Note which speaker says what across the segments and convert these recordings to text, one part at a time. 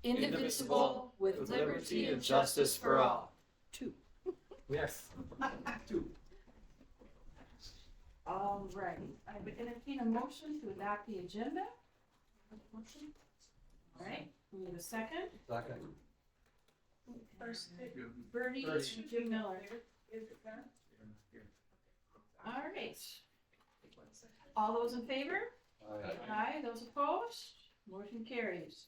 Speaker 1: indivisible, with liberty and justice for all.
Speaker 2: Two.
Speaker 3: Yes. Two.
Speaker 2: All right, I would entertain a motion to adopt the agenda. Motion. All right, we need a second.
Speaker 3: Second.
Speaker 2: First, Bernie,
Speaker 3: Bernie.
Speaker 2: Jim Miller. All right. All those in favor? Aye. Those opposed? Motion carries.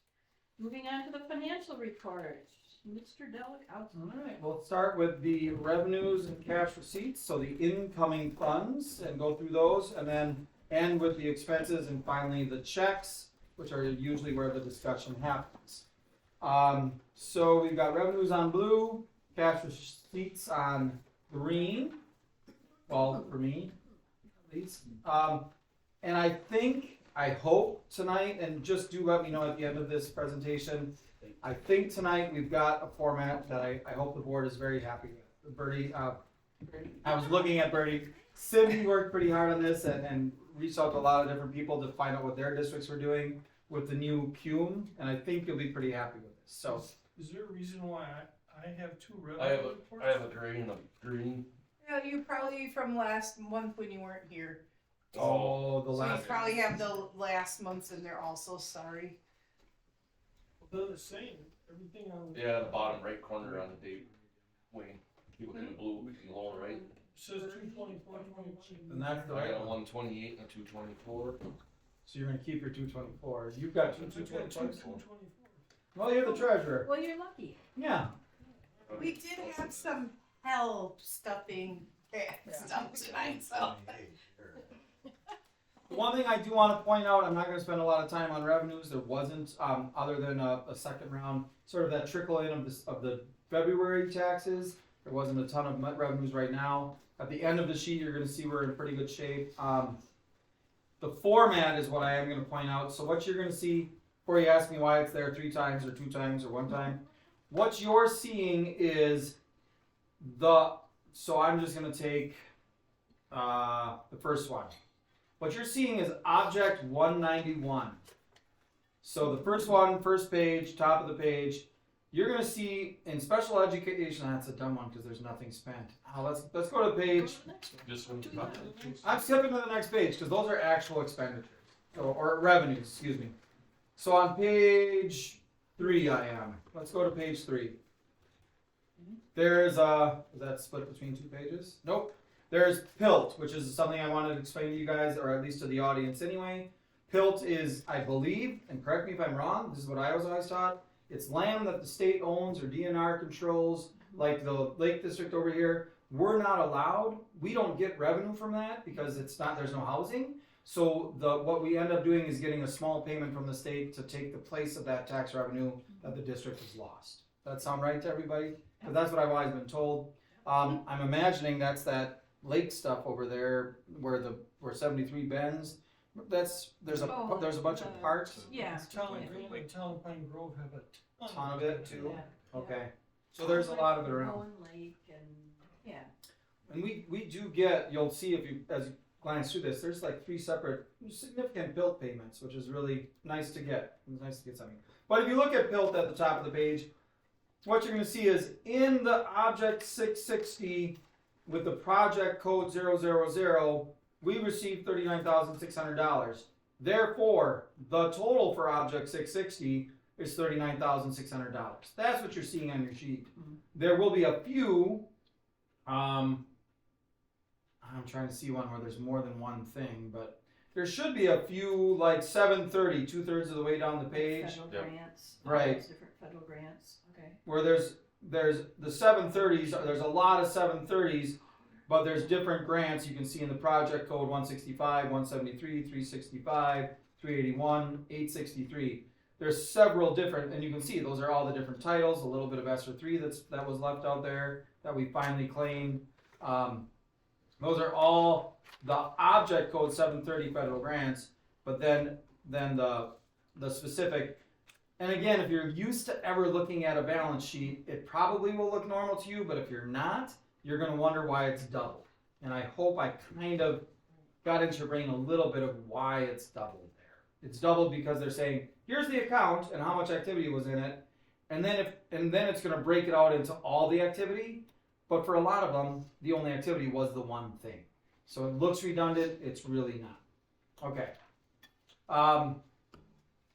Speaker 2: Moving on to the financial report. Mr. Delicatto.
Speaker 3: All right, we'll start with the revenues and cash receipts, so the incoming funds, and go through those, and then end with the expenses, and finally the checks, which are usually where the discussion happens. So we've got revenues on blue, cash receipts on green, well, for me, at least. And I hope tonight, and just do let me know at the end of this presentation, I think tonight we've got a format that I hope the board is very happy with. Bertie, I was looking at Bertie. Cindy worked pretty hard on this and reached out to a lot of different people to find out what their districts were doing with the new CUME, and I think you'll be pretty happy with this. So,
Speaker 4: Is there a reason why I have two
Speaker 5: I have
Speaker 4: revenue
Speaker 5: a
Speaker 4: reports?
Speaker 5: I have a gray and a green.
Speaker 1: Yeah, you probably from last month when you weren't here.
Speaker 3: the
Speaker 1: So you
Speaker 3: last.
Speaker 1: probably have the last months in there also, sorry.
Speaker 4: They're the same, everything on.
Speaker 5: Yeah, the bottom right corner on the date. Wayne, you look in the blue in the lower right.
Speaker 4: Says 2/24/21.
Speaker 3: And that's the
Speaker 5: I
Speaker 3: right
Speaker 5: got a
Speaker 3: one.
Speaker 5: 128 and a 224.
Speaker 3: So you're gonna keep your 224s. You've got two
Speaker 4: I got two
Speaker 3: 224s.
Speaker 4: 224.
Speaker 3: Well, you're the treasurer.
Speaker 2: Well, you're lucky.
Speaker 3: Yeah.
Speaker 1: We did have some hell stuffing stuff tonight, so.
Speaker 3: The one thing I do want to point out, I'm not going to spend a lot of time on revenues. There wasn't, other than a second round, sort of that trickle in of the February taxes. There wasn't a ton of revenues right now. At the end of the sheet, you're going to see we're in pretty good shape. The format is what I am going to point out. So what you're going to see, before you ask me why it's there 3 times or 2 times or 1 time, what you're seeing is so I'm just going to take the first one. What you're seeing is object 191. So the first one, first page, top of the page, you're going to see in special education, that's a dumb one because there's nothing spent. Let's go to page,
Speaker 5: Just one.
Speaker 3: I'm skipping to the next page because those are actual expenditures, or revenues, excuse me. So on page 3 I am. Let's go to page 3. There's, is that split between 2 pages? Nope. There's PILT, which is something I wanted to explain to you guys, or at least to the audience anyway. PILT is, I believe, and correct me if I'm wrong, this is what I was always taught, it's land that the state owns or DNR controls, like the Lake District over here. We're not allowed, we don't get revenue from that because there's no housing. So what we end up doing is getting a small payment from the state to take the place of that tax revenue that the district has lost. Does that sound right to everybody? Because that's what I've always been told. I'm imagining that's that lake stuff over there where 73 bends. There's a bunch of parks.
Speaker 2: Yeah.
Speaker 4: Talon Green and Talon Pine Grove have a
Speaker 3: Ton of it too.
Speaker 2: Yeah.
Speaker 3: Okay. So there's a lot of it around.
Speaker 2: Owen Lake and, yeah.
Speaker 3: And we do get, you'll see if you, as you glance through this, there's like 3 separate significant PILT payments, which is really nice to get. It's nice to get something. But if you look at PILT at the top of the page, what you're going to see is in the object 660 with the project code 000, we received $39,600. Therefore, the total for object 660 is $39,600. That's what you're seeing on your sheet.
Speaker 2: Mhm.
Speaker 3: There will be a few, I'm trying to see one where there's more than one thing, but there should be a few, like 730, 2/3 of the way down the page,
Speaker 2: Federal
Speaker 5: Yep.
Speaker 2: grants.
Speaker 3: Right.
Speaker 2: Different federal grants, okay.
Speaker 3: where there's the 730s, there's a lot of 730s, but there's different grants you can see in the project code 165, 173, 365, 381, 863. There's several different, and you can see those are all the different titles, a little bit of ESSER 3 that was left out there that we finally claimed. Those are all the object code 730 federal grants, but then the specific. And again, if you're used to ever looking at a balance sheet, it probably will look normal to you, but if you're not, you're going to wonder why it's doubled. And I hope I kind of got into your brain a little bit of why it's doubled there. It's doubled because they're saying here's the account and how much activity was in it, and then it's gonna break it out into all the activity. But for a lot of them, the only activity was the one thing. So it looks redundant. It's really not. Okay.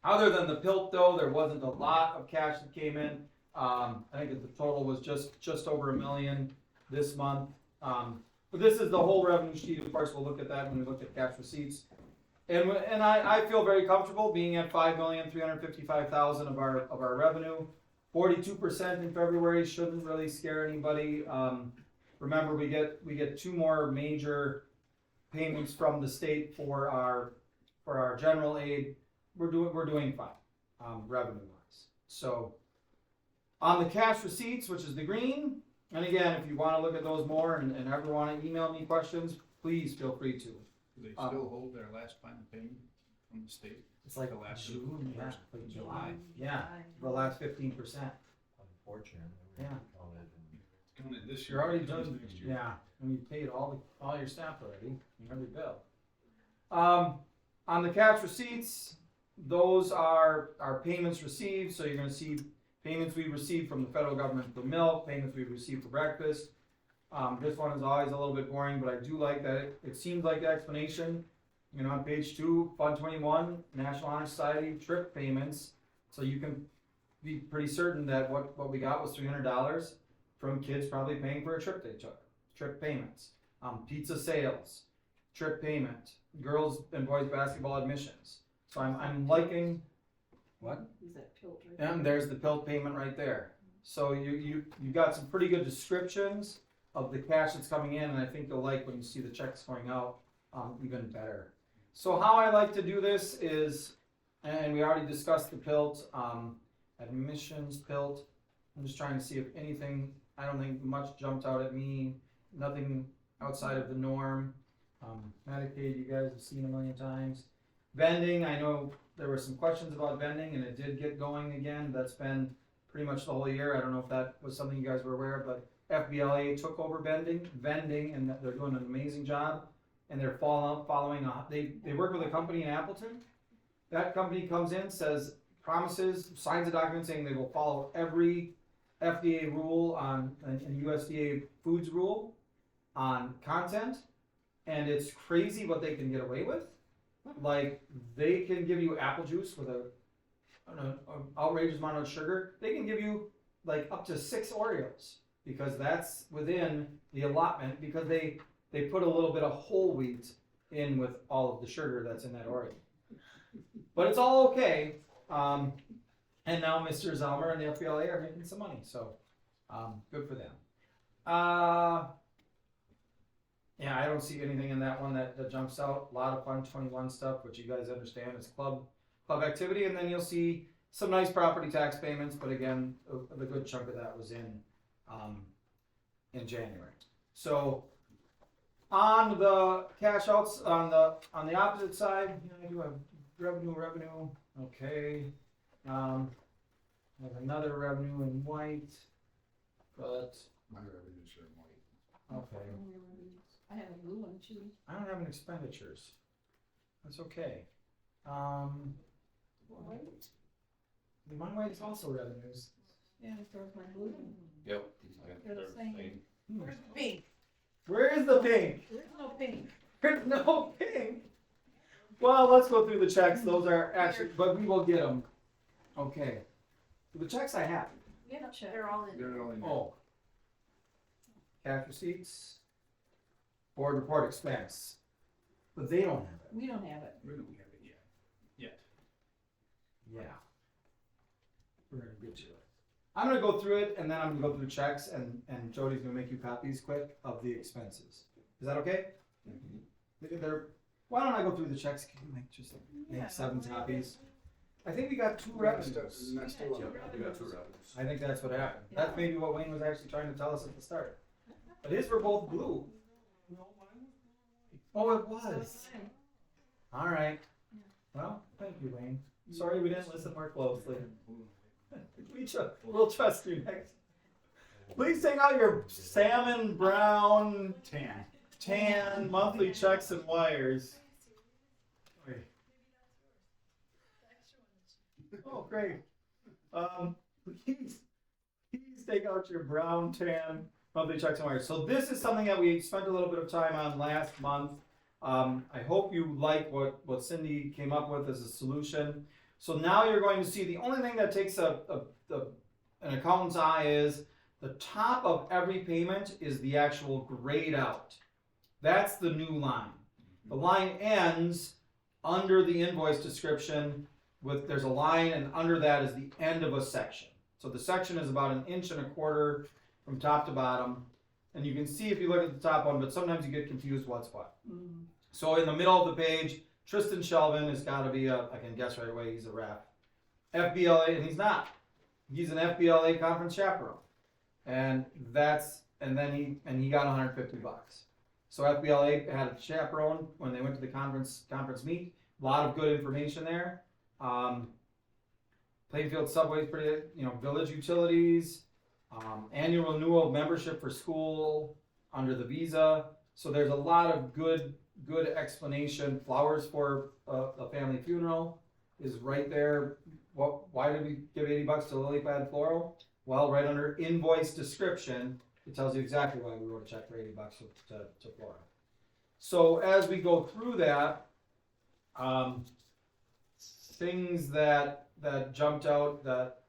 Speaker 3: Other than the PILT though, there wasn't a lot of cash that came in. I think that the total was just over $1 million this month. But this is the whole revenue sheet. Of course, we'll look at that when we look at cash receipts. And I feel very comfortable being at $5,355,000 of our revenue. 42% in February shouldn't really scare anybody. Remember, we get 2 more major payments from the state for our general aid. We're doing fine, revenue wise. So on the cash receipts, which is the green, and again, if you want to look at those more and ever want to email me questions, please feel free to.
Speaker 6: Do they still hold their last final payment from the state?
Speaker 3: It's like
Speaker 6: The last
Speaker 3: June, yeah,
Speaker 6: first
Speaker 3: like
Speaker 6: July.
Speaker 3: Yeah, the last 15%.
Speaker 5: Unfortunately.
Speaker 3: Yeah.
Speaker 6: Counted this year.
Speaker 3: You're already
Speaker 6: counted
Speaker 3: done.
Speaker 6: next year.
Speaker 3: Yeah, and you paid all your staff already, every bill. On the cash receipts, those are our payments received. So you're going to see payments we received from the federal government for milk, payments we received for breakfast. This one is always a little bit boring, but I do like that it seems like the explanation. You know, on page 2, Fund 21, National Honor Society trip payments. So you can be pretty certain that what we got was $300 from kids probably paying for a trip they took. Trip payments. Pizza sales, trip payment, girls and boys basketball admissions. So I'm liking what?
Speaker 2: Is that PILT right
Speaker 3: And there's the PILT payment right there. So you got some pretty good descriptions of the cash that's coming in, and I think you'll like when you see the checks going out even better. So how I like to do this is, and we already discussed the PILT, admissions PILT. I'm just trying to see if anything, I don't think much jumped out at me, nothing outside of the norm. Medicaid, you guys have seen a million times. Vending, I know there were some questions about vending, and it did get going again. That's been pretty much the whole year. I don't know if that was something you guys were aware of, but FBLA took over vending, and they're doing an amazing job. And they're following, they work with a company in Appleton. That company comes in, says, promises, signs a document saying they will follow every FDA rule and USDA foods rule on content. And it's crazy what they can get away with. Like, they can give you apple juice with an outrageous amount of sugar. They can give you like up to 6 Oreos because that's within the allotment, because they put a little bit of whole wheat in with all of the sugar that's in that Oreo. But it's all okay. And now Mr. Zellmer and the FBLA are making some money, so good for them. Yeah, I don't see anything in that one that jumps out. A lot of Fund 21 stuff, which you guys understand is club activity, and then you'll see some nice property tax payments. But again, the good chunk of that was in January. So on the cash outs, on the opposite side, I do have revenue. Okay, I have another revenue in white, but
Speaker 6: My revenues are white.
Speaker 3: okay.
Speaker 2: there? I have a blue one too.
Speaker 3: I don't have any expenditures. That's okay. My white is also revenues.
Speaker 2: Yeah, there's my blue one.
Speaker 5: Yep.
Speaker 2: They're the same.
Speaker 1: Where's the pink?
Speaker 3: Where is the pink?
Speaker 2: There's no pink.
Speaker 3: There's no pink. Well, let's go through the checks. Those are actually, but we will get them. Okay. The checks I have.
Speaker 2: Yeah, check.
Speaker 1: They're all in.
Speaker 6: They're only.
Speaker 3: Oh. Cash receipts. Board report expense. But they don't have it.
Speaker 2: We don't have it.
Speaker 6: We don't have it yet.
Speaker 3: Yeah. We're gonna get to it. I'm gonna go through it and then I'm gonna go through the checks and Jody's gonna make you copies quick of the expenses. Is that okay? Why don't I go through the checks? Can you make just make 7 copies? I think we got 2 revenues.
Speaker 6: Next to it.
Speaker 5: We got 2 revenues.
Speaker 3: I think that's what happened. That's maybe what Wayne was actually trying to tell us at the start. But his were both blue. Oh, it was. All right. Well, thank you, Wayne. Sorry we didn't listen more closely. We'll trust you next. Please take out your salmon brown tan monthly checks and wires. Oh, great. Please take out your brown, tan, monthly checks and wires. So this is something that we spent a little bit of time on last month. I hope you like what Cindy came up with as a solution. So now you're going to see the only thing that takes an accountant's eye is the top of every payment is the actual grayed out. That's the new line. The line ends under the invoice description there's a line, and under that is the end of a section. So the section is about 1.25 inches from top to bottom. And you can see if you look at the top one, but sometimes you get confused what's what.
Speaker 2: Mm.
Speaker 3: So in the middle of the page, Tristan Shelvin has got to be I can guess right away, he's a rep. FBLA, and he's not. He's an FBLA conference chaperone. And he got $150. So FBLA had a chaperone when they went to the conference meet. A lot of good information there. Plainfield Subway is pretty, village utilities, annual renewal of membership for school under the visa. So there's a lot of good explanation. Flowers for a family funeral is right there. Why did we give $80 to Lily Pad Floral? Well, right under invoice description, it tells you exactly why we wrote a check for $80 to Floral. So as we go through that, things that jumped out that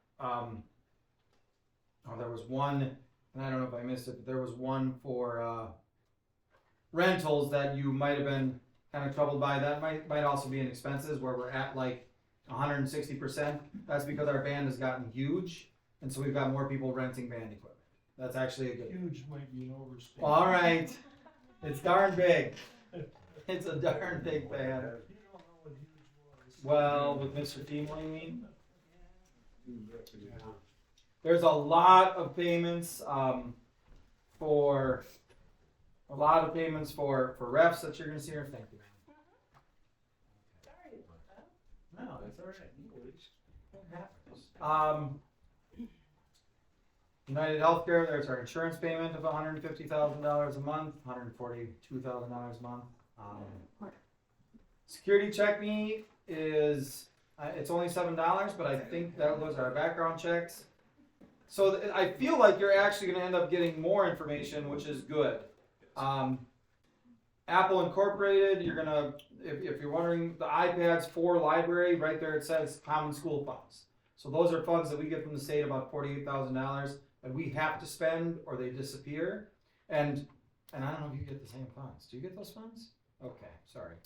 Speaker 3: there was one, and I don't know if I missed it, but there was one for rentals that you might have been kind of troubled by. That might also be in expenses where we're at like 160%. That's because our band has gotten huge, and so we've got more people renting band equipment. That's actually a good thing.
Speaker 4: Huge might be an overstatement.
Speaker 3: All right, it's darn big. It's a darn big band.
Speaker 4: You don't know what huge was.
Speaker 3: Well, with Mr. Teamley, you mean? There's a lot of payments for refs that you're going to see here. Thank you.
Speaker 1: Sorry about that.
Speaker 3: No, that's all right. United Healthcare, there's our insurance payment of $150,000 a month, $142,000 a month. Security check me is it's only $7, but I think that was our background checks. So I feel like you're actually going to end up getting more information, which is good. Apple Incorporated, you're gonna, if you're wondering, the iPads for library, right there it says common school funds. So those are funds that we get from the state, about $48,000, that we have to spend or they disappear. And I don't know if you get the same funds. Do you get those funds? Okay, sorry.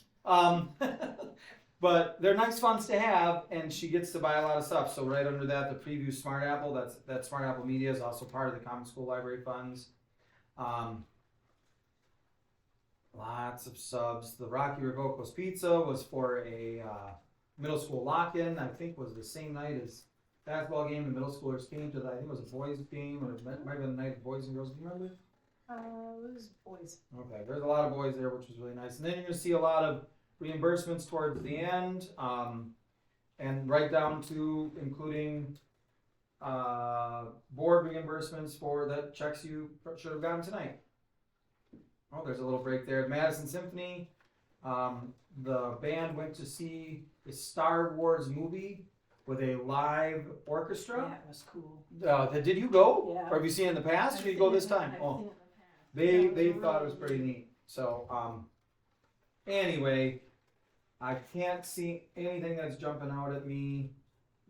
Speaker 3: But they're nice funds to have, and she gets to buy a lot of stuff. So right under that, the Preview Smart Apple, that Smart Apple Media is also part of the Common School Library funds. Lots of subs. The Rocky Revocos Pizza was for a middle school lock-in. I think was the same night as basketball game. The middle schoolers came to I think it was a boys game, or it might have been the night of boys and girls. Do you remember?
Speaker 1: It was boys.
Speaker 3: Okay, there's a lot of boys there, which was really nice. And then you're going to see a lot of reimbursements towards the end, and right down to including board reimbursements for the checks you should have gotten tonight. Oh, there's a little break there. Madison Symphony, the band went to see the Star Wars movie with a live orchestra.
Speaker 2: Yeah, it was cool.
Speaker 3: Did you go?
Speaker 2: Yeah.
Speaker 3: Or have you seen it in the past? Or did you go this time?
Speaker 2: I've
Speaker 3: Oh.
Speaker 2: seen it in the past.
Speaker 3: They
Speaker 2: Yeah, it was
Speaker 3: thought it was
Speaker 2: really
Speaker 3: pretty neat. So anyway, I can't see anything that's jumping out at me.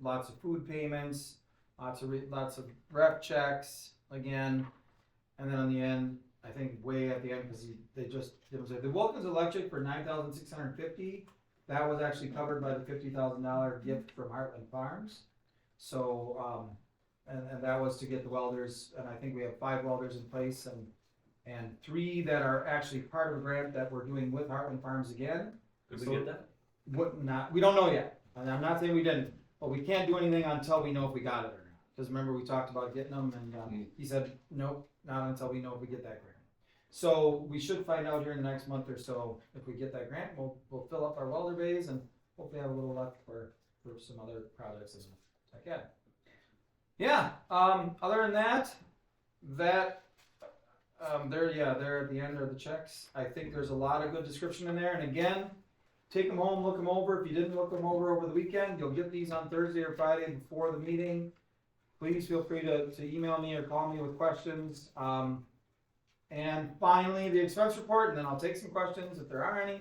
Speaker 3: Lots of food payments, lots of rep checks again, and then on the end, I think way at the end because they just didn't say the Wilkins Electric for $9,650. That was actually covered by the $50,000 gift from Heartland Farms. So and that was to get the welders, and I think we have 5 welders in place and 3 that are actually part of a grant that we're doing with Heartland Farms again.
Speaker 5: Did we get that?
Speaker 3: We don't know yet. And I'm not saying we didn't, but we can't do anything until we know if we got it or not. Because remember we talked about getting them, and he said nope, not until we know if we get that grant. So we should find out here in the next month or so if we get that grant. We'll fill up our welder bays and hopefully have a little left for some other projects as well. Yeah. Other than that, they're at the end of the checks. I think there's a lot of good description in there. And again, take them home, look them over. If you didn't look them over the weekend, you'll get these on Thursday or Friday before the meeting. Please feel free to email me or call me with questions. And finally, the expense report, and then I'll take some questions if there are any.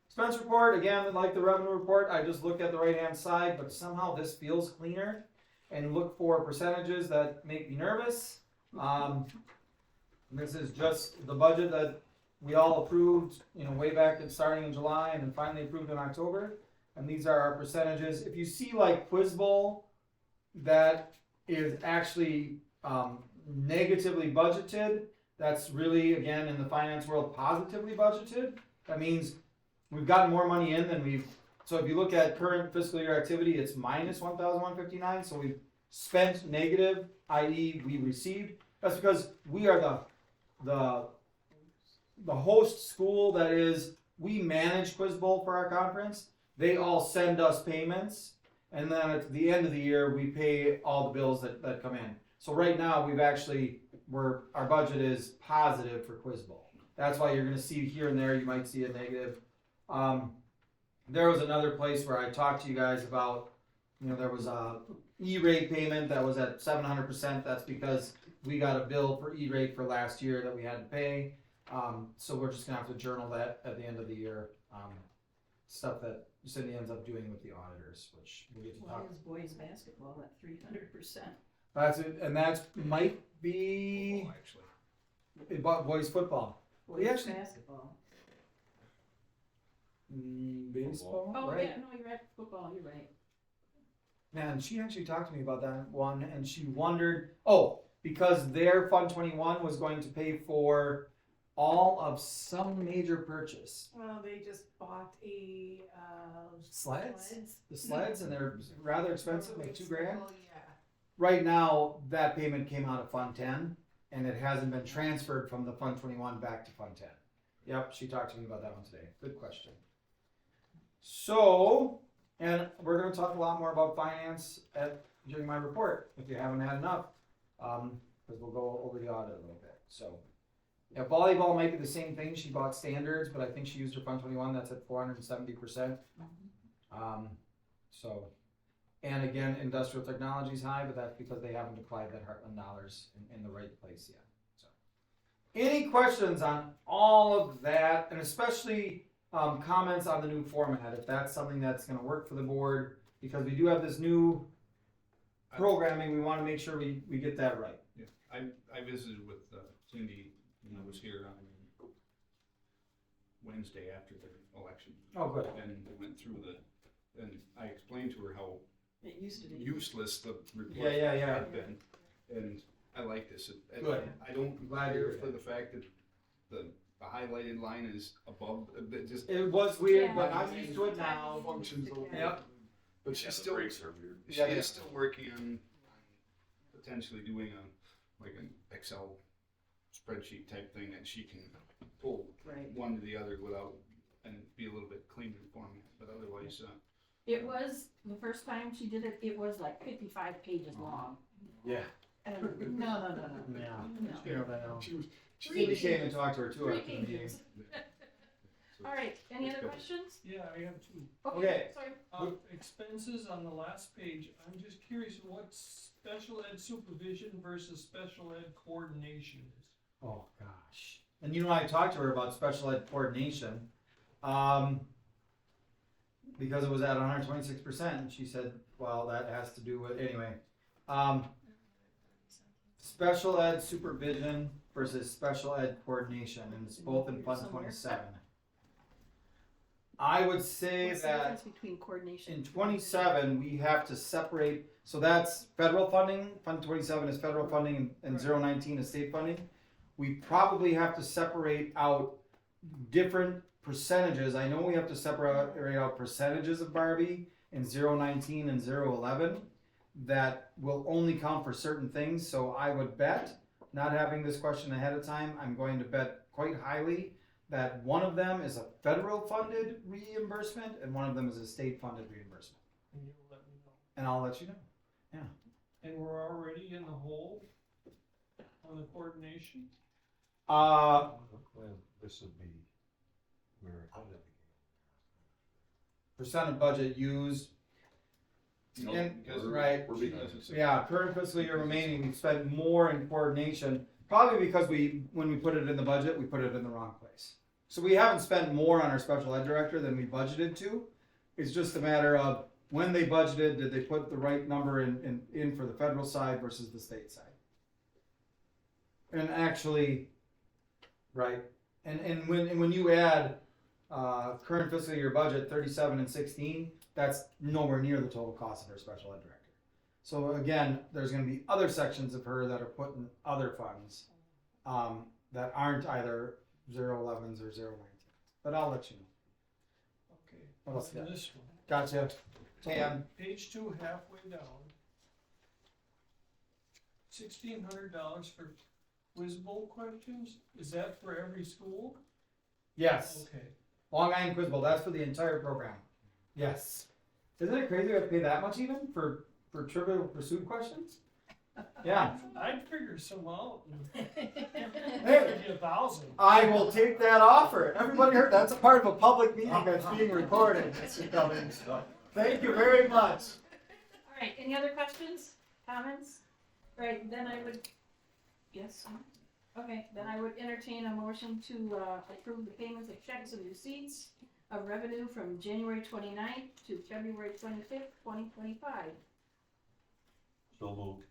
Speaker 3: Expense report, again, like the revenue report, I just look at the right-hand side, but somehow this feels cleaner. And look for percentages that make me nervous. This is just the budget that we all approved, way back at starting in July and then finally approved in October. And these are our percentages. If you see like Quiz Bowl, that is actually negatively budgeted. That's really, again, in the finance world, positively budgeted. That means we've gotten more money in than we've. So if you look at current fiscal year activity, it's minus 1,159. So we've spent negative, i.e., we received. That's because we are the host school. That is, we manage Quiz Bowl for our conference. They all send us payments, and then at the end of the year, we pay all the bills that come in. So right now, our budget is positive for Quiz Bowl. That's why you're going to see here and there, you might see a negative. There was another place where I talked to you guys about, there was a E-rate payment that was at 700%. That's because we got a bill for E-rate for last year that we had to pay. So we're just gonna have to journal that at the end of the year. Stuff that Cindy ends up doing with the auditors, which we'll get to
Speaker 2: Why
Speaker 3: talk.
Speaker 2: is boys basketball at 300%?
Speaker 3: That's it, and that's might be
Speaker 6: Oh, actually.
Speaker 3: boys football.
Speaker 2: Boys
Speaker 3: actually-
Speaker 2: basketball.
Speaker 3: Baseball,
Speaker 2: Oh,
Speaker 3: right?
Speaker 2: yeah, no, you're right, football, you're right.
Speaker 3: Man, she actually talked to me about that one, and she wondered, because their Fund 21 was going to pay for all of some major purchase.
Speaker 1: Well, they just bought a
Speaker 3: Sleds? The sleds, and they're rather expensive, like $2,000.
Speaker 1: Yeah.
Speaker 3: Right now, that payment came out of Fund 10, and it hasn't been transferred from the Fund 21 back to Fund 10. Yep, she talked to me about that one today. Good question. So, and we're going to talk a lot more about finance during my report, if you haven't had enough, because we'll go over the audit a little bit. So, yeah, volleyball might be the same thing. She bought standards, but I think she used her Fund 21. That's at 470%. So, and again, industrial technology is high, but that's because they haven't applied that Heartland dollars in the right place yet. So, any questions on all of that, and especially comments on the new format, if that's something that's going to work for the board, because we do have this new programming, we want to make sure we get that right.
Speaker 6: Yeah, I visited with Cindy when I was here on Wednesday after the election.
Speaker 3: Oh, good.
Speaker 6: And we went through and I explained to her how
Speaker 2: It used to be.
Speaker 6: useless the report
Speaker 3: Yeah.
Speaker 6: had been. And I like this.
Speaker 3: Good.
Speaker 6: I don't
Speaker 3: I'm glad you're
Speaker 6: care for the fact that the highlighted line is above, it just
Speaker 3: It was weird,
Speaker 2: Yeah.
Speaker 3: but I'm used to it now.
Speaker 6: functions okay.
Speaker 3: Yep.
Speaker 6: But
Speaker 5: Yeah,
Speaker 6: she's
Speaker 5: the
Speaker 6: still,
Speaker 5: breaks are weird.
Speaker 6: she
Speaker 3: Yeah,
Speaker 6: is
Speaker 3: yeah.
Speaker 6: still working on potentially doing an Excel spreadsheet type thing that she can pull
Speaker 2: Right.
Speaker 6: one to the other without, and be a little bit cleaner format, but otherwise,
Speaker 2: It was, the first time she did it, it was like 55 pages long.
Speaker 3: Yeah.
Speaker 2: And no.
Speaker 3: Yeah.
Speaker 2: No.
Speaker 3: You know that now.
Speaker 6: she was.
Speaker 3: Cindy came and talked to her too
Speaker 2: Three
Speaker 3: after the meeting.
Speaker 2: pages. All right, any
Speaker 6: Let's
Speaker 2: other
Speaker 6: go.
Speaker 2: questions?
Speaker 4: Yeah, I have two.
Speaker 3: Okay.
Speaker 2: Sorry.
Speaker 4: Expenses on the last page, I'm just curious what special ed supervision versus special ed coordination is.
Speaker 3: Oh gosh. And I talked to her about special ed coordination, because it was at 126%, and she said, well, that has to do with, anyway. Special ed supervision versus special ed coordination, and it's both in Fund 27. I would say
Speaker 2: What's the
Speaker 3: that
Speaker 2: difference between coordination?
Speaker 3: in 27, we have to separate, so that's federal funding, Fund 27 is federal funding, and 019 is state funding. We probably have to separate out different percentages. I know we have to separate out percentages of Barbie in 019 and 011 that will only count for certain things. So I would bet, not having this question ahead of time, I'm going to bet quite highly that one of them is a federal funded reimbursement and one of them is a state funded reimbursement.
Speaker 4: And you'll let me know.
Speaker 3: And I'll let you know.
Speaker 4: And we're already in the hole on the coordination?
Speaker 3: Uh,
Speaker 7: Well, this would be where it had
Speaker 3: percent of budget used.
Speaker 6: No,
Speaker 3: And,
Speaker 6: because
Speaker 3: right,
Speaker 5: We're being
Speaker 3: yeah, current fiscal year remaining, we spent more in coordination, probably because when we put it in the budget, we put it in the wrong place. So we haven't spent more on our special ed director than we budgeted to. It's just a matter of when they budgeted, did they put the right number in for the federal side versus the state side? And actually, right, and when you add, current fiscal year budget 37 and 16, that's nowhere near the total cost of her special ed director. So again, there's gonna be other sections of her that are putting other funds, that aren't either 011s or 019s, but I'll let you know.
Speaker 4: Okay.
Speaker 3: What else you
Speaker 4: And
Speaker 3: got?
Speaker 4: this one,
Speaker 3: Gotcha. Tan,
Speaker 4: page 2, halfway down. $1,600 for quiz bowl questions, is that for every school?
Speaker 3: yes,
Speaker 4: Okay.
Speaker 3: Long Island Quiz Bowl, that's for the entire program. Yes. Isn't it crazy we have to pay that much even for Trivial Pursuit questions? Yeah.
Speaker 4: I'd figure some out and
Speaker 3: Hey,
Speaker 4: give you 1,000.
Speaker 3: I will take that offer. Everybody heard, that's a part of a public meeting that's being recorded, Mr. Cummings. Thank you very much.
Speaker 2: All right, any other questions, comments? Right, then I would, yes, okay, then I would entertain a motion to approve the payments of checks and receipts of revenue from January 29th to February 25th, 2025.
Speaker 5: So moved.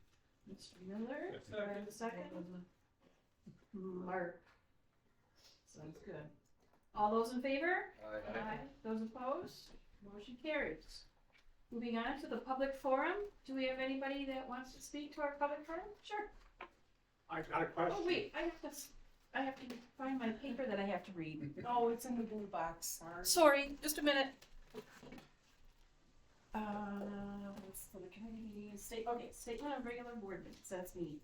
Speaker 2: Mr. Miller, do I have a second? Mark. Sounds good. All those in favor? Aye. Those opposed? Motion carries. Moving on to the public forum. Do we have anybody that wants to speak to our public forum? Sure.
Speaker 7: I got a question.
Speaker 2: Oh, wait, I have to find my paper that I have to read.
Speaker 1: Oh, it's in the blue box, sorry.
Speaker 2: Sorry, just a minute. What's for the community statement of regular board minutes, that's me.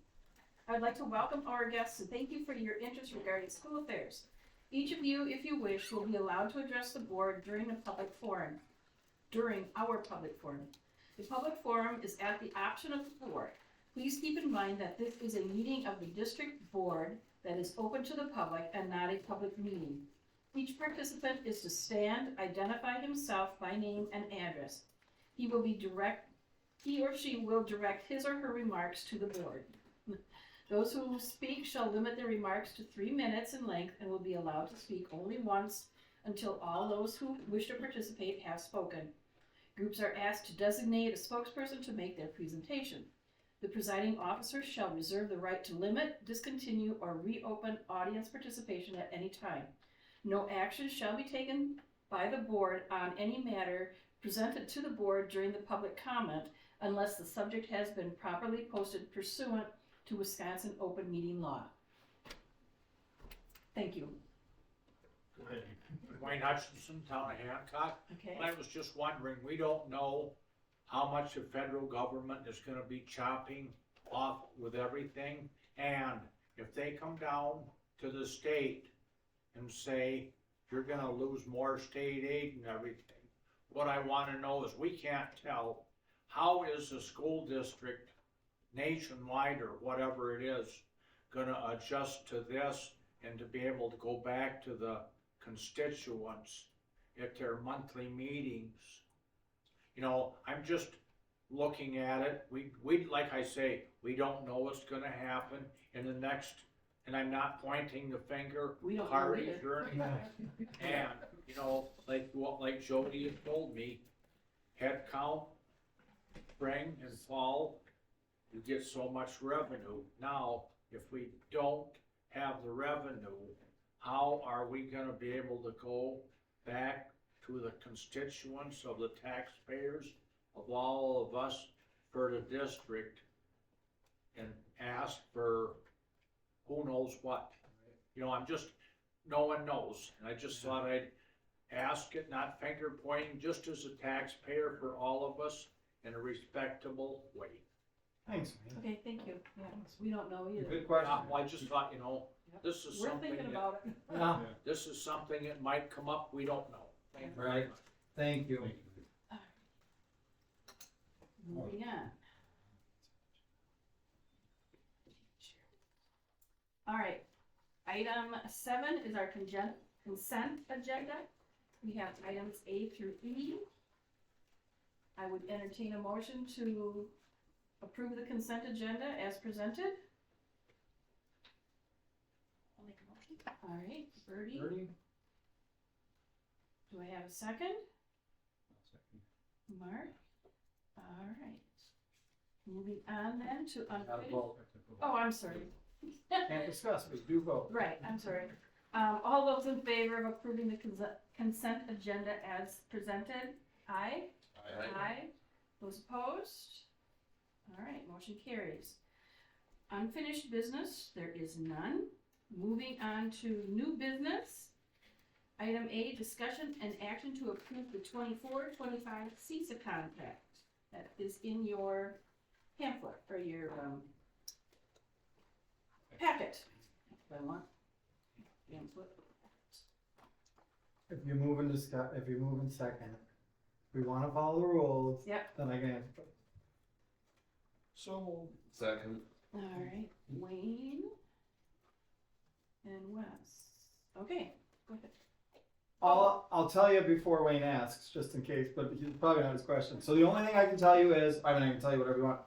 Speaker 2: I'd like to welcome our guests and thank you for your interest regarding school affairs. Each of you, if you wish, will be allowed to address the board during our public forum. The public forum is at the option of the board. Please keep in mind that this is a meeting of the district board that is open to the public and not a public meeting. Each participant is to stand, identify himself by name and address. He or she will direct his or her remarks to the board. Those who speak shall limit their remarks to 3 minutes in length and will be allowed to speak only once until all those who wish to participate have spoken. Groups are asked to designate a spokesperson to make their presentation. The presiding officer shall reserve the right to limit, discontinue, or reopen audience participation at any time. No action shall be taken by the board on any matter presented to the board during the public comment unless the subject has been properly posted pursuant to Wisconsin open meeting law. Thank you.
Speaker 7: Good. Wayne Hutchinson, Town of Hancock.
Speaker 2: Okay.
Speaker 7: I was just wondering, we don't know how much the federal government is gonna be chopping off with everything. And if they come down to the state and say, you're gonna lose more state aid and everything, what I wanna know is, we can't tell, how is the school district nationwide or whatever it is gonna adjust to this and to be able to go back to the constituents at their monthly meetings? You know, I'm just looking at it. We like I say, we don't know what's gonna happen in the next, and I'm not pointing the finger,
Speaker 2: We don't know
Speaker 7: parties
Speaker 2: either.
Speaker 7: or anything. And, you know, like Jody had told me, head count, spring and fall, you get so much revenue. Now, if we don't have the revenue, how are we gonna be able to go back to the constituents of the taxpayers, of all of us, for the district, and ask for who knows what? You know, no one knows, and I just thought I'd ask it, not finger pointing, just as a taxpayer for all of us, in a respectable way.
Speaker 3: Thanks, man.
Speaker 2: Okay, thank you. Yeah, we don't know either.
Speaker 3: Good question.
Speaker 7: Well, I just thought, you know, this is
Speaker 2: We're
Speaker 7: something
Speaker 2: thinking
Speaker 7: that,
Speaker 2: about it.
Speaker 3: Yeah,
Speaker 7: this is something that might come up, we don't know. Thank you very
Speaker 3: Right.
Speaker 7: much.
Speaker 3: thank you.
Speaker 2: Moving on. All right, item 7 is our consent agenda. We have items A through E. I would entertain a motion to approve the consent agenda as presented.
Speaker 1: I'll make a motion.
Speaker 2: All right, Birdie,
Speaker 3: Bertie?
Speaker 2: do I have a second? Mark? All right. Moving on then to
Speaker 3: Not a
Speaker 2: unfinished.
Speaker 3: vote.
Speaker 2: Oh, I'm sorry.
Speaker 3: Can't discuss, but do vote.
Speaker 2: Right, I'm sorry. All those in favor of approving the consent agenda as presented? Aye? Aye. Those opposed? All right, motion carries. Unfinished business, there is none. Moving on to new business. Item A, discussion and action to approve the 24-25 CISA contract. That is in your pamphlet, or your, packet. That's what I want. Pamphlet.
Speaker 3: If you move in second, we wanna follow the rules.
Speaker 2: Yep.
Speaker 3: Then I can answer.
Speaker 4: So,
Speaker 5: Second.
Speaker 2: All right, Wayne and Wes. Okay, go ahead.
Speaker 3: I'll tell you before Wayne asks, just in case, but he's probably not his question. So the only thing I can tell you is, I can tell you whatever you want.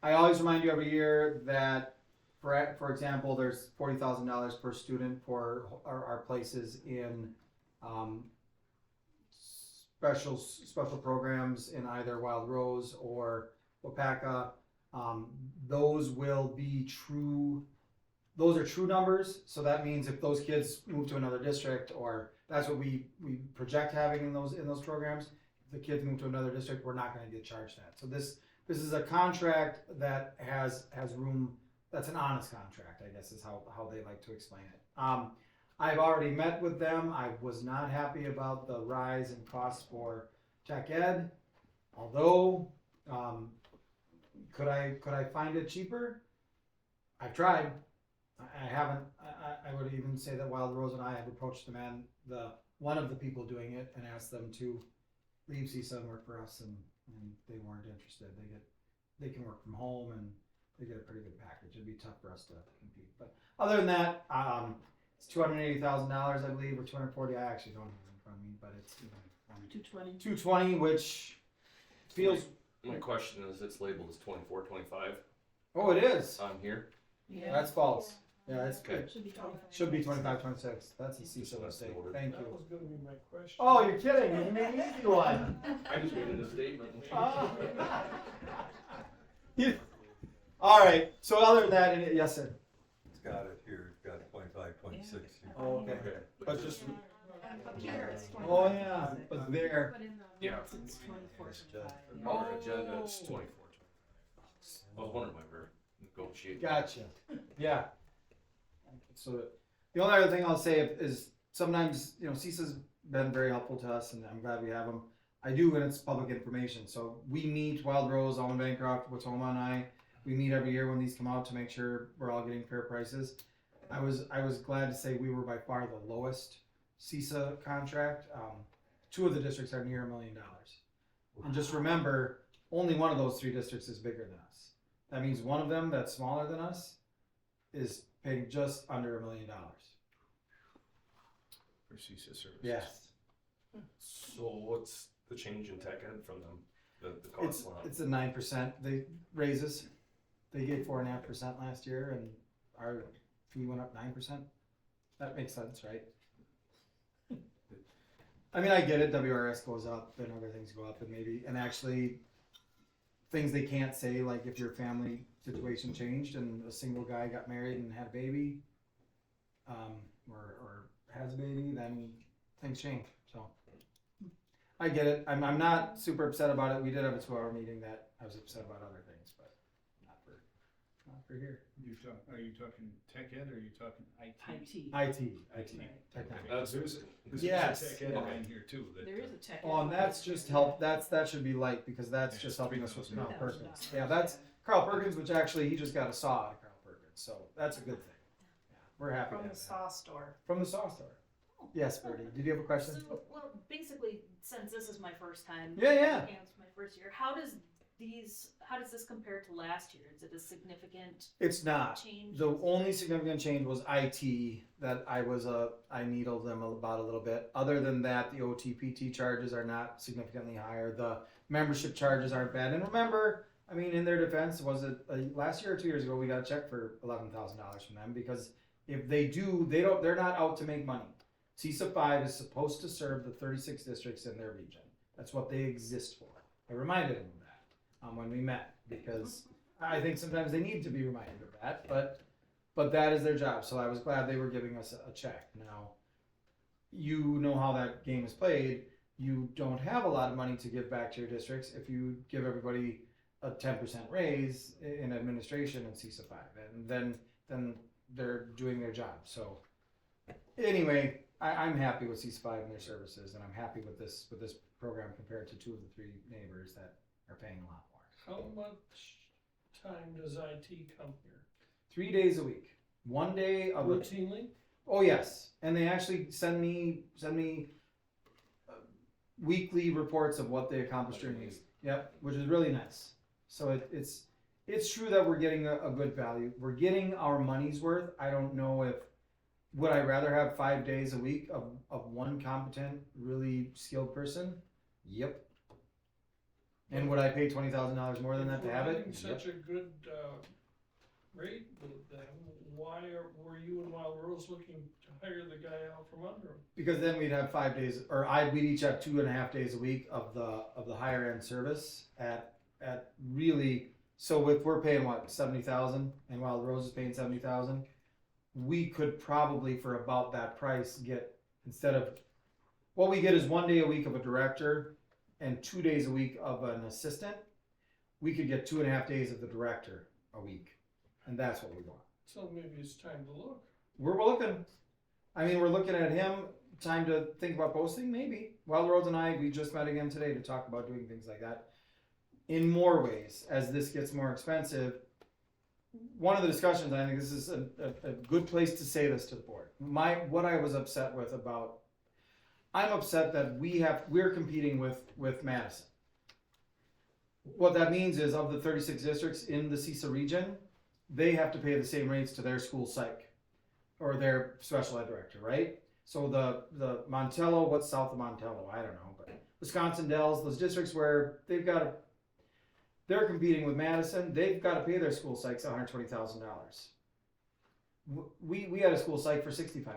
Speaker 3: I always remind you every year that, for example, there's $40,000 per student for our places in special programs in either Wild Rose or Wapaka. Those will be true. Those are true numbers, so that means if those kids move to another district, or that's what we project having in those programs, if the kids move to another district, we're not going to get charged that. So this is a contract that has room. That's an honest contract, I guess, is how they like to explain it. I've already met with them. I was not happy about the rise in costs for tech ed, although could I find it cheaper? I've tried. I haven't. I would even say that Wild Rose and I have approached the one of the people doing it and asked them to leave CISA and work for us, and they weren't interested. They can work from home and they get a pretty good package. It'd be tough for us to compete. But other than that, it's $280,000, I believe, or $240. I actually don't have it in front of me, but it's
Speaker 2: 220.
Speaker 3: $220, which feels.
Speaker 5: My question is, it's labeled as 24, 25
Speaker 3: Oh, it is.
Speaker 5: on here.
Speaker 2: Yeah.
Speaker 3: That's false. Yeah, it's
Speaker 5: Okay.
Speaker 2: Should be 25.
Speaker 3: Should be 25, 26. That's a
Speaker 5: So
Speaker 3: CISA
Speaker 5: that's the
Speaker 3: mistake.
Speaker 5: order.
Speaker 3: Thank
Speaker 4: that
Speaker 3: you.
Speaker 4: was gonna be my question.
Speaker 3: Oh, you're kidding. You made an easy one.
Speaker 5: I just made a statement.
Speaker 3: All right. So other than that, yes, sir.
Speaker 8: It's got it here, it's got 25, 26 here.
Speaker 3: Oh, okay.
Speaker 5: Okay.
Speaker 3: But just.
Speaker 1: Up here it's
Speaker 3: Oh yeah, but there.
Speaker 2: But in the
Speaker 5: Yeah.
Speaker 2: notes, it's 24, 25.
Speaker 5: Our agenda is 24, 25. I was wondering why we're negotiating.
Speaker 3: Gotcha. Yeah. So the only other thing I'll say is sometimes CISA's been very helpful to us, and I'm glad we have them. I do, and it's public information. So we meet, Wild Rose, Almond Bancroft, Watoma, and I. We meet every year when these come out to make sure we're all getting fair prices. I was glad to say we were by far the lowest CISA contract. Two of the districts are near $1 million. And just remember, only one of those three districts is bigger than us. That means one of them that's smaller than us is paying just under $1 million.
Speaker 6: For CISA services.
Speaker 3: Yes.
Speaker 5: So what's the change in tech ed from them? The cost went up.
Speaker 3: It's a 9%. They raises. They gave 4.5% last year, and our fee went up 9%. That makes sense, right? I mean, I get it. WRS goes up, and other things go up, and actually, things they can't say, like if your family situation changed and a single guy got married and had a baby, or has a baby, then things change. So I get it. I'm not super upset about it. We did have a 2-hour meeting that I was upset about other things, but not for here.
Speaker 6: Are you talking tech ed or are you talking IT?
Speaker 2: IT.
Speaker 3: IT. Technology.
Speaker 5: That's
Speaker 6: There's
Speaker 3: Yes.
Speaker 6: a tech ed line here too.
Speaker 2: There is a tech.
Speaker 3: Oh, and that's just help. That should be light because that's
Speaker 6: Yeah,
Speaker 3: just helping us with
Speaker 6: $3,000.
Speaker 3: Carl Perkins. Yeah, that's Carl Perkins, which actually he just got a saw out of Carl Perkins, so that's a good thing. Yeah, we're happy to
Speaker 1: from
Speaker 3: have
Speaker 1: the
Speaker 3: that.
Speaker 1: saw store.
Speaker 3: From the saw store. Yes, Bertie. Did you have a question?
Speaker 9: So, well, basically, since this is my first time.
Speaker 3: Yeah, yeah.
Speaker 9: and it's my first year, how does
Speaker 2: how does this compare to last year? Is it a significant
Speaker 3: It's not.
Speaker 2: change?
Speaker 3: The only significant change was IT that I needled them about a little bit. Other than that, the OTPT charges are not significantly higher. The membership charges aren't bad. And remember, I mean, in their defense, was it last year or 2 years ago, we got a check for $11,000 from them because if they do, they're not out to make money. CISA 5 is supposed to serve the 36 districts in their region. That's what they exist for. I reminded them of that when we met because I think sometimes they need to be reminded of that, but that is their job. So I was glad they were giving us a check. Now, you know how that game is played. You don't have a lot of money to give back to your districts if you give everybody a 10% raise in administration in CISA 5, and then they're doing their job. So anyway, I'm happy with CISA 5 and their services, and I'm happy with this program compared to 2 of the 3 neighbors that are paying a lot more.
Speaker 4: How much time does IT come here?
Speaker 3: 3 days a week. 1 day of
Speaker 4: Routinely?
Speaker 3: Oh yes, and they actually send me weekly reports of what they accomplished during these. Yep, which is really nice. So it's true that we're getting a good value. We're getting our money's worth. I don't know if would I rather have 5 days a week of one competent, really skilled person? Yep. And would I pay $20,000 more than that to have it?
Speaker 4: Providing such a good rate with them, why were you and Wild Rose looking to hire the guy out from under them?
Speaker 3: Because then we'd have 5 days, or we'd each have 2.5 days a week of the higher end service at really. So if we're paying what, 70,000, and Wild Rose is paying 70,000, we could probably for about that price get, instead of what we get is 1 day a week of a director and 2 days a week of an assistant. We could get 2.5 days of the director a week, and that's what we want.
Speaker 4: So maybe it's time to look.
Speaker 3: We're looking. I mean, we're looking at him. Time to think about posting, maybe. Wild Rose and I, we just met again today to talk about doing things like that in more ways as this gets more expensive. One of the discussions, I think this is a good place to say this to the board. What I was upset with about, I'm upset that we're competing with Madison. What that means is of the 36 districts in the CISA region, they have to pay the same rates to their school psych or their special ed director, right? So the Montello, what's south of Montello? I don't know, but Wisconsin Dells, those districts where they're competing with Madison, they've got to pay their school psychs $120,000. We had a school psych for $65,000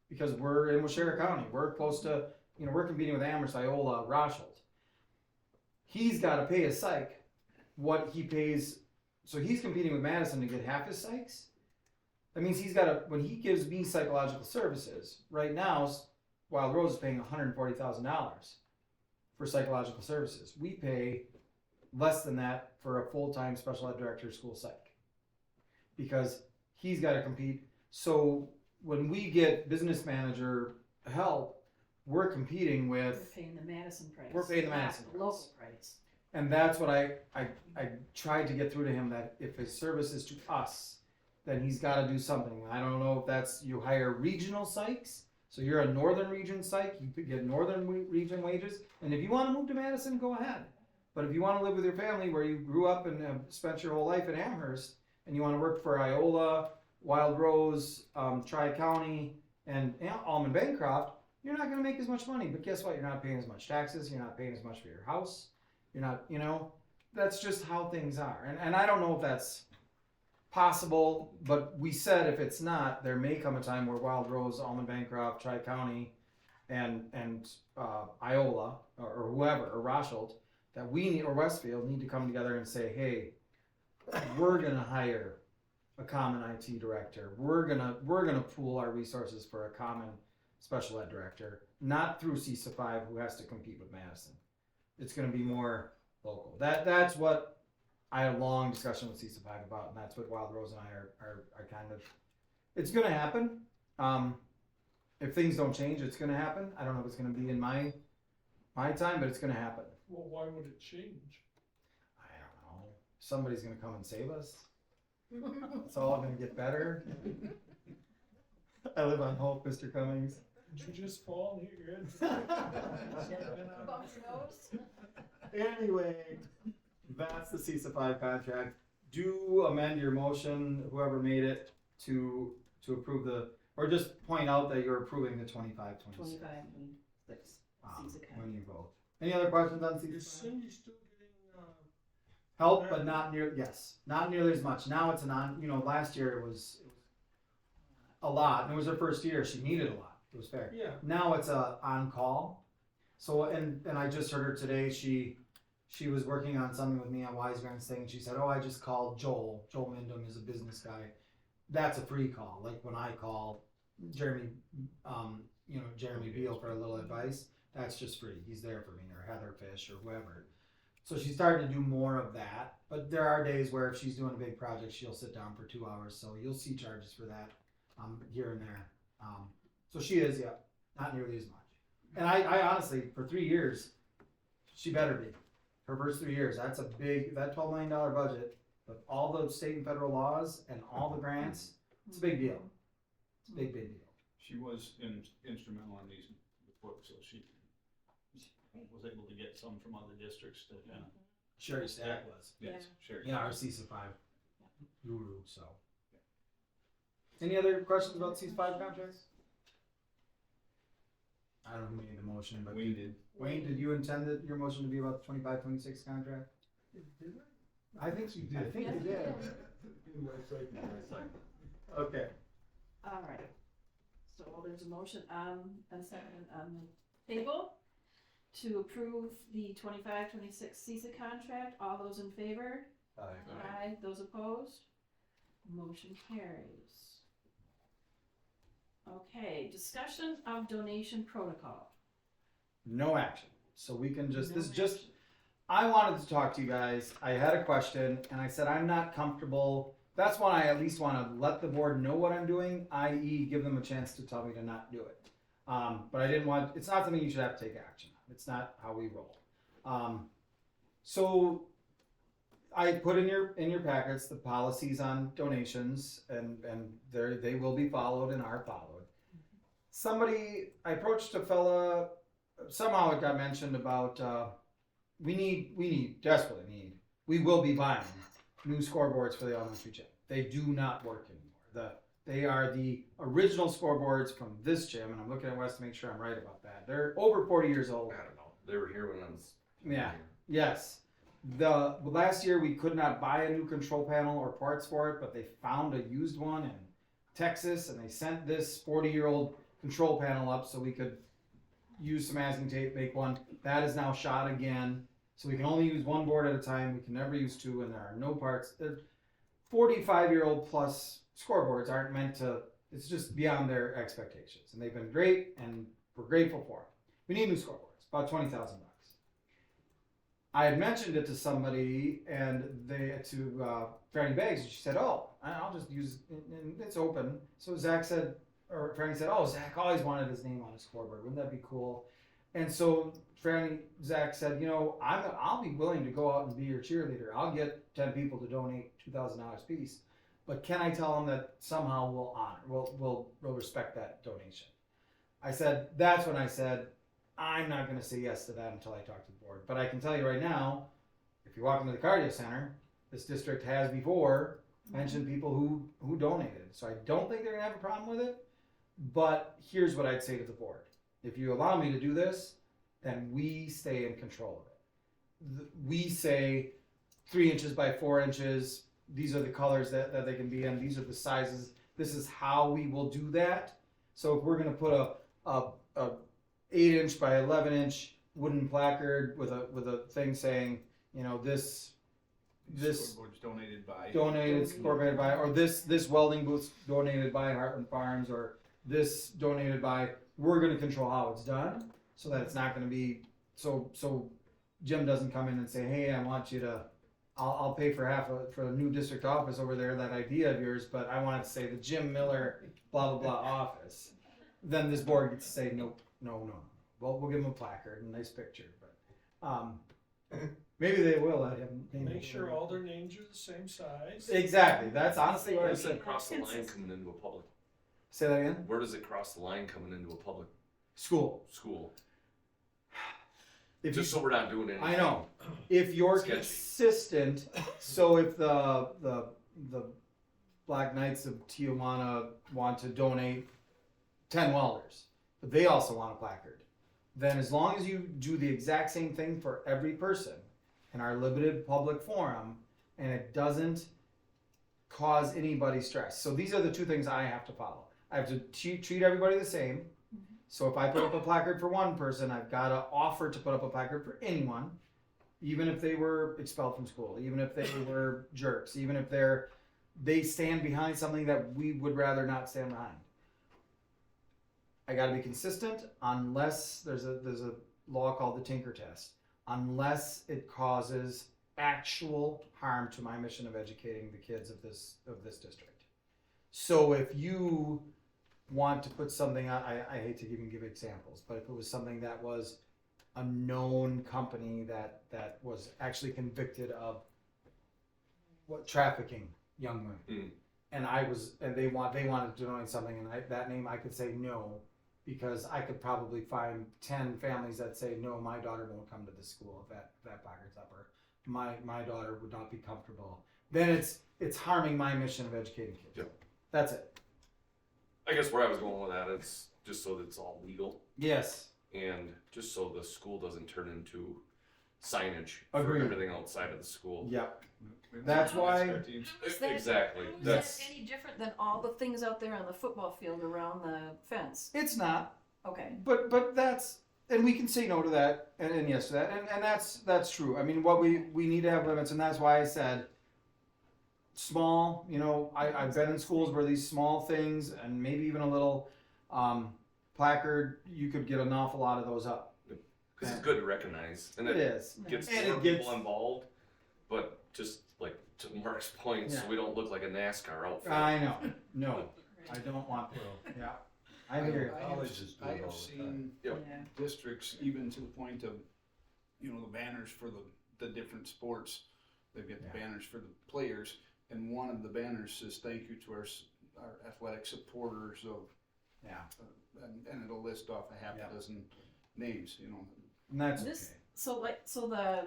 Speaker 3: because we're in Waushara County. We're close to, we're competing with Amherst, Iola, Rosholt. He's got to pay his psych what he pays. So he's competing with Madison to get half his psychs. That means he's got to, when he gives me psychological services, right now, Wild Rose is paying $140,000 for psychological services. We pay less than that for a full-time special ed director school psych because he's got to compete. So when we get business manager help, we're competing with.
Speaker 2: We're paying the Madison price.
Speaker 3: We're paying the
Speaker 2: not
Speaker 3: Madison
Speaker 2: the
Speaker 3: price.
Speaker 2: local price.
Speaker 3: And that's what I tried to get through to him, that if his service is to us, then he's got to do something. I don't know if that's, you hire regional psychs. So you're a northern region psych, you get northern region wages. And if you want to move to Madison, go ahead. But if you want to live with your family where you grew up and have spent your whole life in Amherst, and you want to work for Iola, Wild Rose, Tri-County, and Almond Bancroft, you're not going to make as much money. But guess what? You're not paying as much taxes. You're not paying as much for your house. You're not, that's just how things are. And I don't know if that's possible, but we said if it's not, there may come a time where Wild Rose, Almond Bancroft, Tri-County, and Iola, or whoever, or Rosholt, that we need, or Westfield, need to come together and say, hey, we're gonna hire a common IT director. We're gonna pool our resources for a common special ed director, not through CISA 5 who has to compete with Madison. It's gonna be more local. That's what I had a long discussion with CISA 5 about, and that's what Wild Rose and I are kind of, it's gonna happen. If things don't change, it's gonna happen. I don't know if it's gonna be in my time, but it's gonna happen.
Speaker 4: Well, why would it change?
Speaker 3: I don't know. Somebody's gonna come and save us. It's all gonna get better. I live on hope, Mr. Cummings.
Speaker 4: Did you just fall and hit your head?
Speaker 2: Bump your nose?
Speaker 3: Anyway, That's the CISA 5 contract. Do amend your motion, whoever made it, to approve or just point out that you're approving the 25, 26.
Speaker 2: 25, 26. CISA
Speaker 3: When you vote. Any other questions on
Speaker 4: Is
Speaker 3: CISA 5?
Speaker 4: Cindy still getting,
Speaker 3: Help, but not nearly as much. Now it's last year it was a lot, and it was her first year. She needed a lot. It was fair.
Speaker 4: yeah,
Speaker 3: Now it's a on call. So and I just heard her today. She was working on something with me on Wise Grants thing, and she said, "Oh, I just called Joel. Joel Mindom is a business guy. That's a free call. Like when I call Jeremy, Jeremy Beal for a little advice, that's just free. He's there for me, or Heather Fish, or whoever." So she's starting to do more of that. But there are days where if she's doing a big project, she'll sit down for 2 hours. So you'll see charges for that here and there. So she is, yeah, not nearly as much. And I honestly, for 3 years, she better be. Her first 3 years, that $12 million budget, with all the state and federal laws and all the grants, it's a big deal. It's a big deal.
Speaker 6: She was instrumental in these books, so she was able to get some from other districts to kind of.
Speaker 3: Sherry Stack was.
Speaker 6: Yes, sure.
Speaker 3: Yeah, our CISA 5 guru, so. Any other questions about CISA 5 contracts? I don't know who made the motion, but
Speaker 6: We did.
Speaker 3: Wayne, did you intend your motion to be about the 25, 26 contract?
Speaker 4: did
Speaker 3: I think you did. I think
Speaker 2: Yes,
Speaker 3: you did. Okay.
Speaker 2: All right. So there's a motion and a second on the table to approve the 25, 26 CISA contract. All those in favor?
Speaker 8: Aye.
Speaker 2: Aye. Those opposed? Motion carries. Okay, discussion of donation protocol.
Speaker 3: No action. So we can just,
Speaker 2: No
Speaker 3: this is just, I wanted to talk to you guys. I had a question and I said, I'm not comfortable. That's why I at least want to let the board know what I'm doing, i.e. give them a chance to tell me to not do it. But I didn't want, it's not something you should have to take action on. It's not how we roll. So I put in your packets the policies on donations and they will be followed and are followed. I approached a fella, somehow it got mentioned about, we desperately need, we will be buying new scoreboards for the elementary gym. They do not work anymore. They are the original scoreboards from this gym, and I'm looking at Wes to make sure I'm right about that. They're over 40 years old.
Speaker 5: I don't know. They were here when I was.
Speaker 3: Yeah. Yes. The last year we could not buy a new control panel or parts for it, but they found a used one in Texas, and they sent this 40-year-old control panel up so we could use some masking tape, make one. That is now shot again. So we can only use one board at a time. We can never use two, and there are no parts. The 45-year-old plus scoreboards aren't meant to, it's just beyond their expectations. And they've been great, and we're grateful for them. We need new scoreboards, about $20,000. I had mentioned it to somebody, and to Franny Beggs, and she said, "Oh, I'll just use it, and it's open." So Franny said, "Oh, Zach always wanted his name on a scoreboard. Wouldn't that be cool?" And so Zach said, I'll be willing to go out and be your cheerleader. I'll get 10 people to donate $2,000 a piece, but can I tell them that somehow we'll respect that donation? I said, that's when I said, I'm not going to say yes to that until I talk to the board. But I can tell you right now, if you walk into the cardio center, this district has before mentioned people who donated. So I don't think they're going to have a problem with it. But here's what I'd say to the board. If you allow me to do this, then we stay in control of it. We say 3 inches by 4 inches. These are the colors that they can be in. These are the sizes. This is how we will do that. So if we're going to put a 8-inch by 11-inch wooden placard with a thing saying, this
Speaker 6: Scoreboards donated by.
Speaker 3: Or this welding booth donated by Heartland Farms, or this donated by, we're going to control how it's done so that it's not going to be, so Jim doesn't come in and say, hey, I want you to, I'll pay for for a new district office over there, that idea of yours, but I want it to say the Jim Miller blah, blah, blah office. Then this board gets to say, no. Well, we'll give him a placard and a nice picture, but maybe they will let him.
Speaker 4: Make sure all their names are the same size.
Speaker 3: Exactly. That's honestly what
Speaker 5: Where
Speaker 3: I
Speaker 5: does
Speaker 3: said.
Speaker 5: it cross the line coming into a public?
Speaker 3: Say that again?
Speaker 5: Where does it cross the line coming into a public
Speaker 3: School.
Speaker 5: school?
Speaker 3: if you
Speaker 5: Just so we're not doing anything.
Speaker 3: I know. If you're
Speaker 5: Sketchy.
Speaker 3: consistent, so if the Black Knights of Tijuana want to donate 10 welders, but they also want a placard, then as long as you do the exact same thing for every person in our limited public forum, and it doesn't cause anybody stress. So these are the two things I have to follow. I have to treat everybody the same. So if I put up a placard for one person, I've got to offer to put up a placard for anyone, even if they were expelled from school, even if they were jerks, even if they stand behind something that we would rather not stand behind. I got to be consistent unless there's a law called the Tinker Test. Unless it causes actual harm to my mission of educating the kids of this district. So if you want to put something on, I hate to even give examples, but if it was something that was a known company that was actually convicted of trafficking young women, and they wanted to donate something, and that name I could say no, because I could probably find 10 families that say no, my daughter won't come to this school if that placard's up, or my daughter would not be comfortable. Then it's harming my mission of educating kids.
Speaker 5: Yep.
Speaker 3: That's it.
Speaker 5: I guess where I was going with that is just so that it's all legal,
Speaker 3: Yes.
Speaker 5: and just so the school doesn't turn into signage
Speaker 3: Agreed.
Speaker 5: for everything outside of the school.
Speaker 3: Yep. That's why.
Speaker 2: Is that-
Speaker 5: Exactly.
Speaker 2: How is
Speaker 5: That's
Speaker 2: that any different than all the things out there on the football field around the fence?
Speaker 3: It's not.
Speaker 2: Okay.
Speaker 3: But that's, and we can say no to that and yes to that, and that's true. I mean, what we need to have limits, and that's why I said small. You know, I've been in schools where these small things and maybe even a little placard, you could get an awful lot of those up.
Speaker 5: because it's good to recognize, and
Speaker 3: It
Speaker 5: it
Speaker 3: is.
Speaker 5: gets
Speaker 3: And
Speaker 5: more
Speaker 3: it gets-
Speaker 5: people involved. But just like to Mark's point, so
Speaker 3: Yeah.
Speaker 5: we don't look like a NASCAR outfit.
Speaker 3: I know. No, I don't want to. Yeah, I hear you.
Speaker 8: Colleges do
Speaker 6: I
Speaker 8: it all
Speaker 6: have
Speaker 8: the
Speaker 6: seen
Speaker 8: time.
Speaker 5: Yep.
Speaker 2: Yeah.
Speaker 6: districts, even to the point of, you know, the banners for the different sports. They've got the
Speaker 3: Yeah.
Speaker 6: banners for the players, and one of the banners says, "Thank you to our athletic supporters of,"
Speaker 3: Yeah,
Speaker 6: and it'll list off a half
Speaker 3: Yeah.
Speaker 6: a dozen names, you know.
Speaker 3: and that's
Speaker 2: This,
Speaker 3: okay.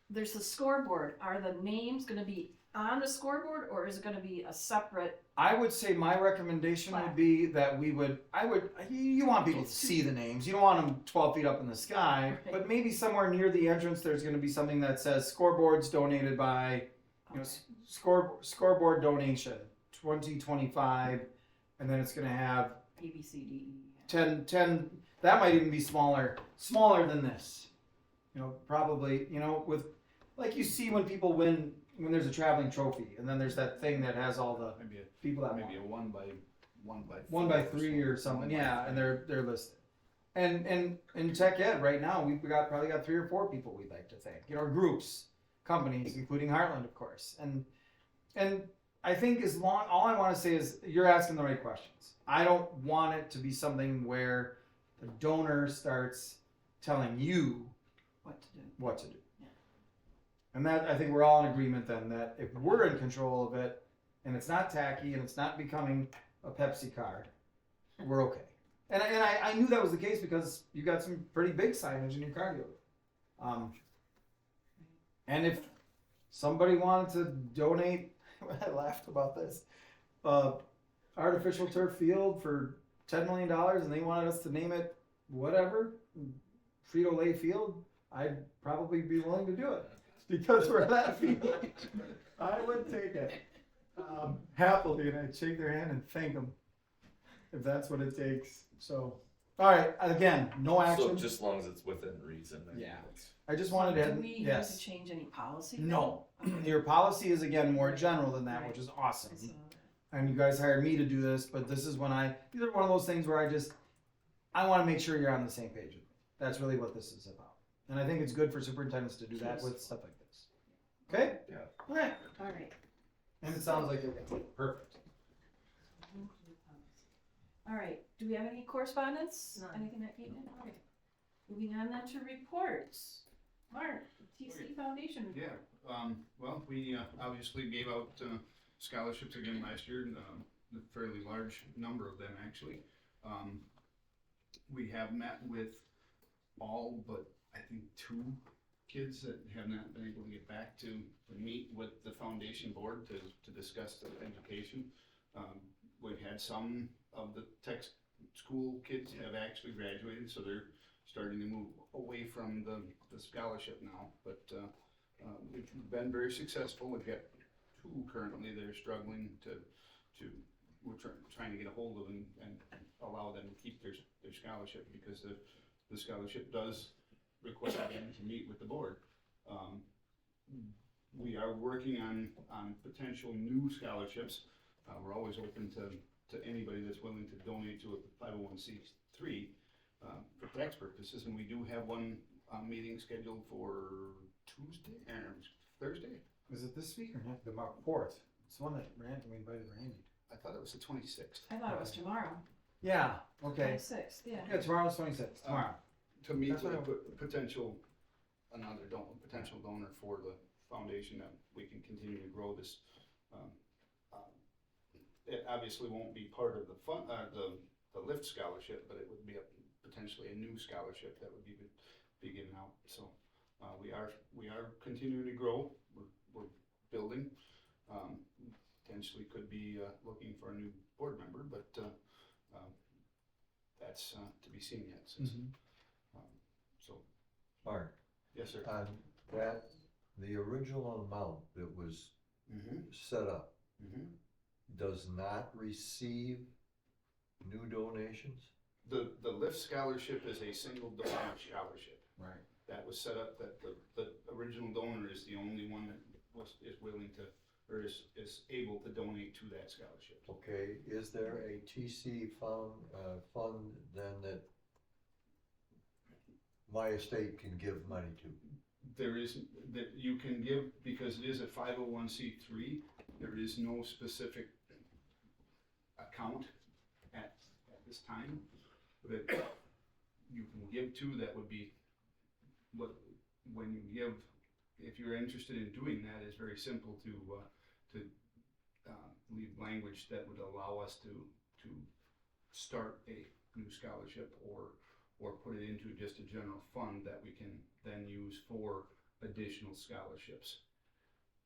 Speaker 2: there's the scoreboard. Are the names gonna be on the scoreboard, or is it gonna be a separate?
Speaker 3: I would say my recommendation would be that you want people to see the names. You don't want them 12 feet up in the sky,
Speaker 2: Right.
Speaker 3: but maybe somewhere near the entrance there's going to be something that says scoreboards donated by, you know, scoreboard donation 2025, and then it's going to have
Speaker 2: A, B, C, D, E.
Speaker 3: 10, that might even be smaller than this. You know, probably, you know, with, like you see when people win, when there's a traveling trophy, and then there's that thing that has all the
Speaker 6: Maybe
Speaker 3: people that
Speaker 6: maybe
Speaker 3: won.
Speaker 6: a one by
Speaker 3: 1x3 or something, yeah, and they're listed. And in tech ed right now, we've probably got 3 or 4 people we'd like to thank, you know, groups, companies, including Heartland, of course. And I think all I want to say is you're asking the right questions. I don't want it to be something where the donor starts telling you
Speaker 2: What to do.
Speaker 3: Yeah. And that, I think we're all in agreement then that if we're in control of it and it's not tacky and it's not becoming a Pepsi card, we're okay. And I knew that was the case because you got some pretty big signage in your car dealer. And if somebody wanted to donate, I laughed about this, artificial turf field for $10 million and they wanted us to name it whatever, Frito-Lay Field, I'd probably be willing to do it because we're that field. I would take it happily, and I'd shake their hand and thank them if that's what it takes. So, all right, again, no action.
Speaker 5: So just as long as it's within reason. I mean,
Speaker 3: Yeah.
Speaker 5: it's-
Speaker 3: I just wanted to.
Speaker 2: Do we need
Speaker 3: yes.
Speaker 2: to change any policy?
Speaker 3: No.
Speaker 2: Okay.
Speaker 3: Your policy is again more general than that,
Speaker 2: Right.
Speaker 3: which is awesome.
Speaker 2: So,
Speaker 3: And you guys hired me to do this, but this is when these are one of those things where I want to make sure you're on the same page with me. That's really what this is about. And I think it's good for superintendents to do that
Speaker 2: Yes.
Speaker 3: with stuff like this. Okay?
Speaker 5: Yeah.
Speaker 3: All right.
Speaker 2: all right.
Speaker 3: And it sounds like you're perfect.
Speaker 2: All right, do we have any correspondence? Anything that came in? Okay. Moving on then to reports. Mark, TC Foundation report.
Speaker 6: Yeah, well, we obviously gave out scholarships again last year, a fairly large number of them actually. We have met with all but I think 2 kids that have not been able to get back to meet with the foundation board to discuss their education. We've had some of the tech school kids have actually graduated, so they're starting to move away from the scholarship now, but, we've been very successful. We've got 2 currently that are struggling we're trying to get a hold of and allow them to keep their scholarship, because the scholarship does require them to meet with the board. We are working on potential new scholarships. We're always open to anybody that's willing to donate to a 501c3 for tax purposes, and we do have one meeting scheduled for Thursday.
Speaker 3: Is it this week or not? The March 4th. It's the one that we invited Randy.
Speaker 6: I thought it was the 26th.
Speaker 2: I thought it was tomorrow,
Speaker 3: Yeah, okay.
Speaker 2: 26th, yeah.
Speaker 3: Yeah, tomorrow's 26th, tomorrow.
Speaker 6: To meet
Speaker 3: That's
Speaker 6: with
Speaker 3: what
Speaker 6: a potential donor for the foundation, that we can continue to grow this. It obviously won't be part of the the LIFT scholarship, but it would be potentially a new scholarship that would be given out. So we are continuing to grow. We're building. Potentially could be looking for a new board member, but that's to be seen yet. So,
Speaker 8: Mark,
Speaker 6: yes, sir.
Speaker 8: on that, the original amount that was set up does not receive new donations?
Speaker 6: The LIFT scholarship is a single donor scholarship.
Speaker 3: Right.
Speaker 6: That was set up, that the original donor is the only one that is willing to, or is able to donate to that scholarship.
Speaker 8: Okay, is there a TC fund then that my estate can give money to?
Speaker 6: There is, that you can give, because it is a 501c3, there is no specific account at this time that you can give to. That would be what, when you give, if you're interested in doing that, it's very simple to leave language that would allow us to start a new scholarship, or put it into just a general fund that we can then use for additional scholarships.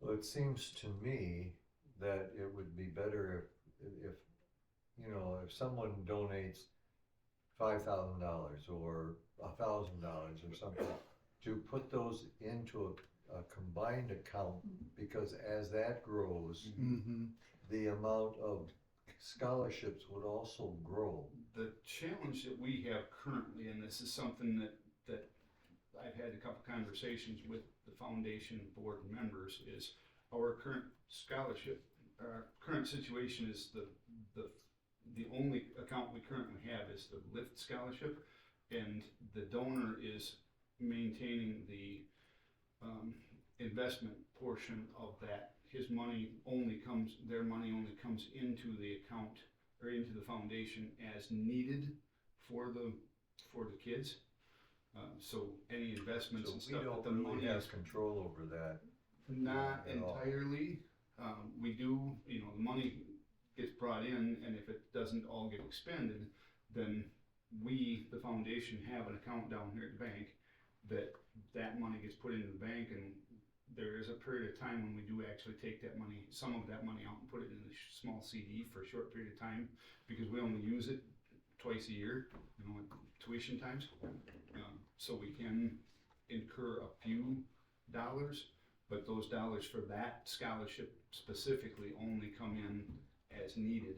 Speaker 8: Well, it seems to me that it would be better if if someone donates $5,000 or $1,000 or something, to put those into a combined account, because as that grows, the amount of scholarships would also grow.
Speaker 6: The challenge that we have currently, and this is something that I've had a couple conversations with the foundation board members, is our current scholarship, our current situation is the only account we currently have is the LIFT scholarship, and the donor is maintaining the investment portion of that. Their money only comes into the account, or into the foundation, as needed for the kids. So any investments
Speaker 8: So
Speaker 6: and
Speaker 8: we
Speaker 6: stuff,
Speaker 8: don't
Speaker 6: that the
Speaker 8: really
Speaker 6: money
Speaker 8: have
Speaker 6: is
Speaker 8: control over that.
Speaker 6: not
Speaker 8: at all.
Speaker 6: entirely. We do, the money gets brought in, and if it doesn't all get expended, then we, the foundation, have an account down here at the bank that money gets put into the bank, and there is a period of time when we do actually take that money, some of that money out, and put it in a small CD for a short period of time, because we only use it twice a year, at tuition times. So we can incur a few dollars, but those dollars for that scholarship specifically only come in as needed.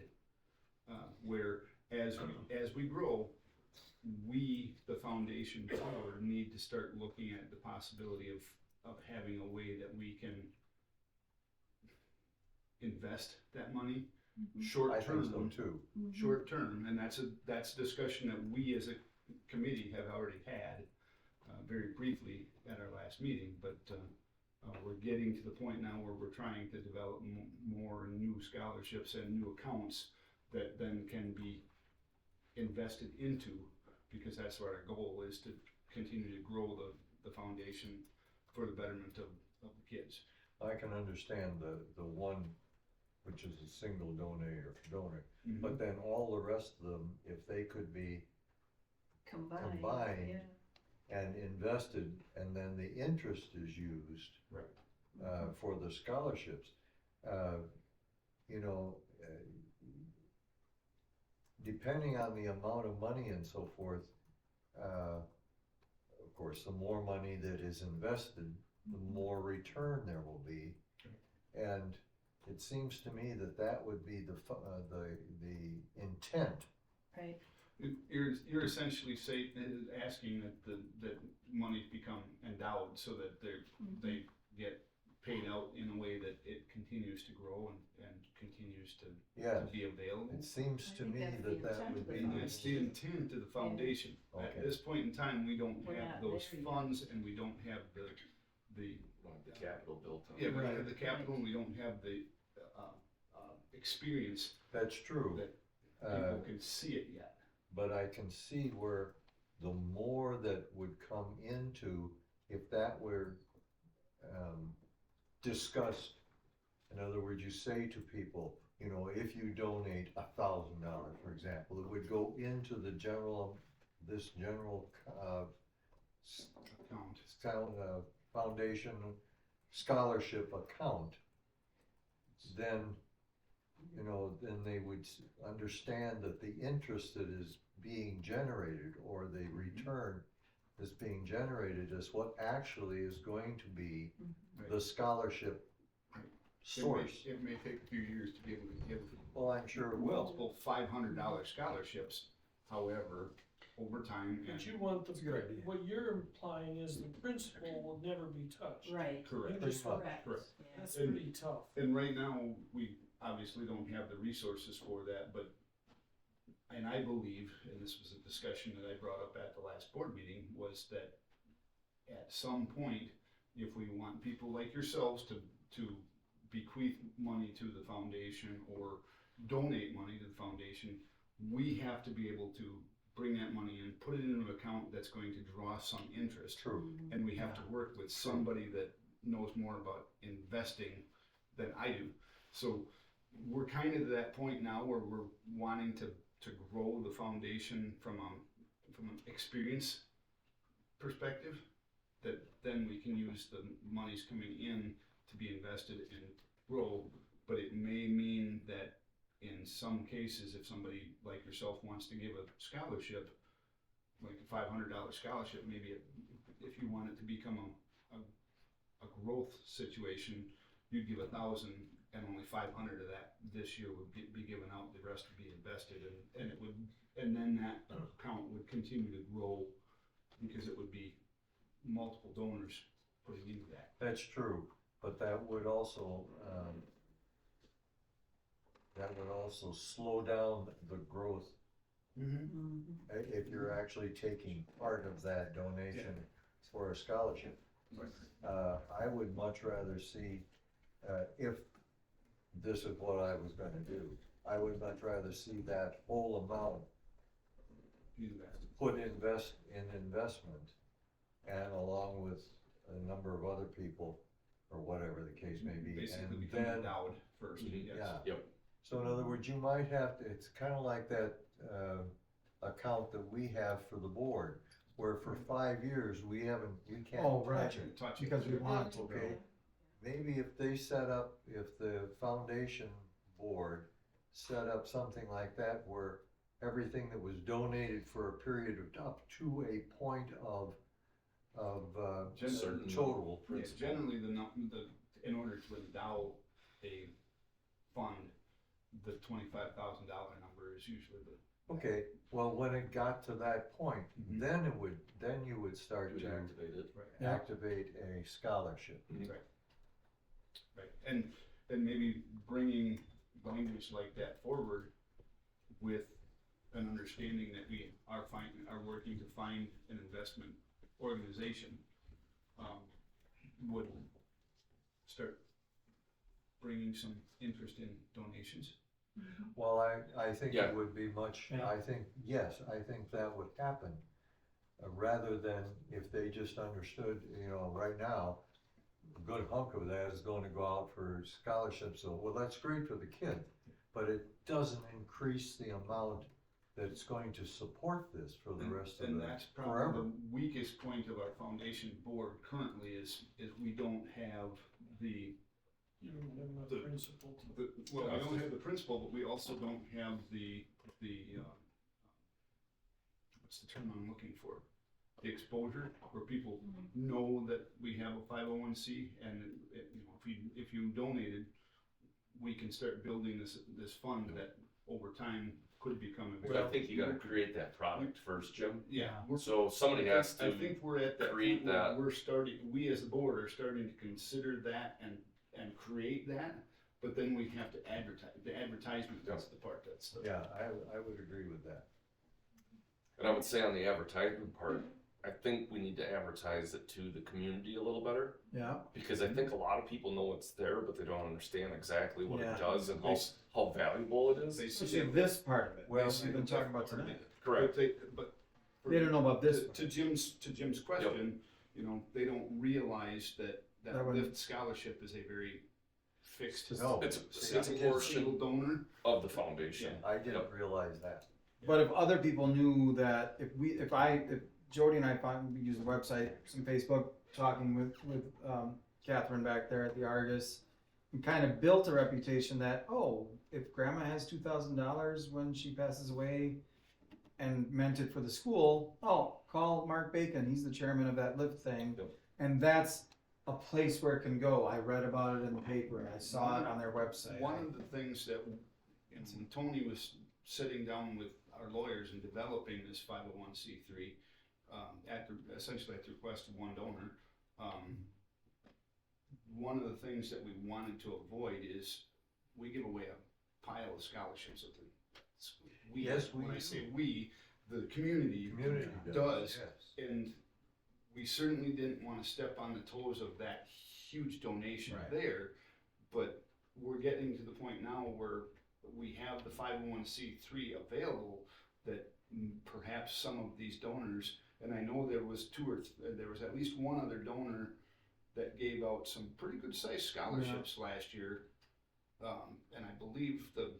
Speaker 6: Where as we grow, we, the foundation board, need to start looking at the possibility of having a way that we can invest that money short
Speaker 8: I
Speaker 6: term.
Speaker 8: think so too.
Speaker 6: Short term, and that's a discussion that we as a committee have already had very briefly at our last meeting, but we're getting to the point now where we're trying to develop more new scholarships and new accounts that then can be invested into, because that's what our goal is, to continue to grow the foundation for the betterment of the kids.
Speaker 8: I can understand the one, which is a single donor, but then all the rest of them, if they could be
Speaker 2: Combined,
Speaker 8: Combined.
Speaker 2: yeah.
Speaker 8: and invested, and then the interest is used.
Speaker 6: Right.
Speaker 8: For the scholarships, you know, depending on the amount of money and so forth, of course, the more money that is invested, the more return there will be. And it seems to me that that would be the intent.
Speaker 2: Right.
Speaker 6: You're essentially asking that money become endowed so that they get paid out in a way that it continues to grow and continues to
Speaker 8: Yes,
Speaker 6: be available.
Speaker 8: it seems
Speaker 2: I
Speaker 8: to
Speaker 2: think
Speaker 8: me
Speaker 2: that's the
Speaker 8: that that
Speaker 2: intent
Speaker 8: would
Speaker 2: of the
Speaker 8: be.
Speaker 6: And that's the intent of the foundation. At
Speaker 8: Okay.
Speaker 6: this point in time, we don't
Speaker 2: We're
Speaker 6: have
Speaker 2: not
Speaker 6: those
Speaker 2: there yet.
Speaker 6: funds and we don't have the,
Speaker 5: The capital built on.
Speaker 6: yeah, we don't
Speaker 3: Right.
Speaker 6: have the capital and we don't have the, experience
Speaker 8: That's true.
Speaker 6: that
Speaker 8: Uh,
Speaker 6: people can see it yet.
Speaker 8: But I can see where the more that would come into, if that were discussed, in other words, you say to people, you know, if you donate $1,000, for example, it would go into the this general foundation scholarship account, then, you know, then they would understand that the interest that is being generated or the return that's being generated is what actually is going to be the scholarship source.
Speaker 6: It may take a few years to be able to give
Speaker 8: Well, I'm sure it will.
Speaker 6: multiple $500 scholarships, however, over time.
Speaker 4: But you want
Speaker 3: That's a good idea.
Speaker 4: what you're implying is the principal will never be touched.
Speaker 2: Right.
Speaker 6: Correct.
Speaker 4: You just
Speaker 8: Pretty much.
Speaker 2: Correct.
Speaker 6: Correct.
Speaker 2: Yeah.
Speaker 4: That's pretty tough.
Speaker 6: And right now, we obviously don't have the resources for that, but, and I believe, and this was a discussion that I brought up at the last board meeting, was that at some point, if we want people like yourselves to bequeath money to the foundation or donate money to the foundation, we have to be able to bring that money in, put it into an account that's going to draw some interest.
Speaker 8: True.
Speaker 6: And we have to work with somebody that knows more about investing than I do. So we're kind of at that point now where we're wanting to grow the foundation from an experience perspective, that then we can use the monies coming in to be invested and grow. But it may mean that in some cases, if somebody like yourself wants to give a scholarship, like a $500 scholarship, maybe if you want it to become a growth situation, you'd give 1,000 and only 500 of that this year would be given out. The rest would be invested, and then that account would continue to grow because it would be multiple donors putting into that.
Speaker 8: That's true, but that would also slow down the growth if you're actually taking part of that donation for a scholarship. I would much rather see, if this is what I was gonna do, I would much rather see that whole amount put in investment, and along with a number of other people, or whatever the case may be,
Speaker 6: Basically
Speaker 8: and
Speaker 6: become
Speaker 8: then,
Speaker 6: endowed first, yes.
Speaker 8: yeah.
Speaker 5: Yep.
Speaker 8: So in other words, you might have to, it's kinda like that, account that we have for the board, where for 5 years, we can't
Speaker 3: Oh, right.
Speaker 8: touch it.
Speaker 6: Touch it.
Speaker 3: Because we want to.
Speaker 8: Okay, maybe if the foundation board set up something like that where everything that was donated for a period of up to a point of
Speaker 6: Certain
Speaker 8: total.
Speaker 6: Yes, generally in order to endow a fund, the $25,000 number is usually the.
Speaker 8: Okay, well, when it got to that point,
Speaker 6: Mhm.
Speaker 8: then you would start
Speaker 5: To
Speaker 8: to
Speaker 5: activate it.
Speaker 6: Right.
Speaker 8: activate a scholarship.
Speaker 6: Right, and maybe bringing language like that forward with an understanding that we are working to find an investment organization, would start bringing some interest in donations.
Speaker 8: Well, I think
Speaker 5: Yeah.
Speaker 8: it would be much,
Speaker 3: Yeah.
Speaker 8: I think that would happen. Rather than if they just understood, you know, right now, a good hunk of that is going to go out for scholarships, so, well, that's great for the kid, but it doesn't increase the amount that's going to support this for the rest of
Speaker 6: And
Speaker 8: the,
Speaker 6: that's probably
Speaker 8: forever.
Speaker 6: the weakest point of our foundation board currently is we don't have the,
Speaker 4: You don't have enough
Speaker 6: The-
Speaker 4: principle to.
Speaker 6: well, we don't have the principal, but we also don't have the, what's the term I'm looking for? The exposure, where people know that we have a 501c, and you know, if you donated, we can start building this fund that over time could become a.
Speaker 5: But I think you gotta create that product first, Jim.
Speaker 6: Yeah.
Speaker 5: So somebody has
Speaker 6: I
Speaker 5: to,
Speaker 6: think we're at that
Speaker 5: create
Speaker 6: point where
Speaker 5: that.
Speaker 6: we're starting, we as a board are starting to consider that and create that, but then we have to advertise, the advertisement, that's the part that's the.
Speaker 8: yeah, I would agree with that.
Speaker 5: and I would say on the advertisement part, I think we need to advertise it to the community a little better.
Speaker 3: Yeah.
Speaker 5: Because I think a lot of people know it's there, but they don't understand exactly what
Speaker 3: Yeah.
Speaker 5: it does and how valuable it is.
Speaker 6: They see
Speaker 3: Especially
Speaker 6: that-
Speaker 3: this part of it.
Speaker 8: Well,
Speaker 3: we've been talking about tonight.
Speaker 5: Correct.
Speaker 6: But
Speaker 3: They don't know about this
Speaker 6: To,
Speaker 3: part.
Speaker 6: to Jim's question, you know, they don't realize that
Speaker 3: That one-
Speaker 6: lift scholarship is a very fixed.
Speaker 8: No.
Speaker 5: It's a
Speaker 6: single
Speaker 5: portion
Speaker 6: donor.
Speaker 5: of the foundation.
Speaker 8: I didn't realize that.
Speaker 3: But if other people knew that, if Jody and I we use the website, some Facebook, talking with Catherine back there at the Argus, we kind of built a reputation that, oh, if grandma has $2,000 when she passes away and meant it for the school, oh, call Mark Bacon, he's the chairman of that lift thing.
Speaker 5: Yep.
Speaker 3: And that's a place where it can go. I read about it in the paper and I saw it on their website.
Speaker 6: One of the things that, you know, when Tony was sitting down with our lawyers and developing this 501c3, essentially at the request of one donor, one of the things that we wanted to avoid is we give away a pile of scholarships at the.
Speaker 8: Yes, we
Speaker 6: When I
Speaker 8: do.
Speaker 6: say we, the community
Speaker 8: Community
Speaker 6: does,
Speaker 8: yes.
Speaker 6: and we certainly didn't want to step on the toes of that huge donation
Speaker 3: Right.
Speaker 6: there, but we're getting to the point now where we have the 501c3 available that perhaps some of these donors, and I know there was there was at least one other donor that gave out some pretty good sized scholarships last year, and I believe the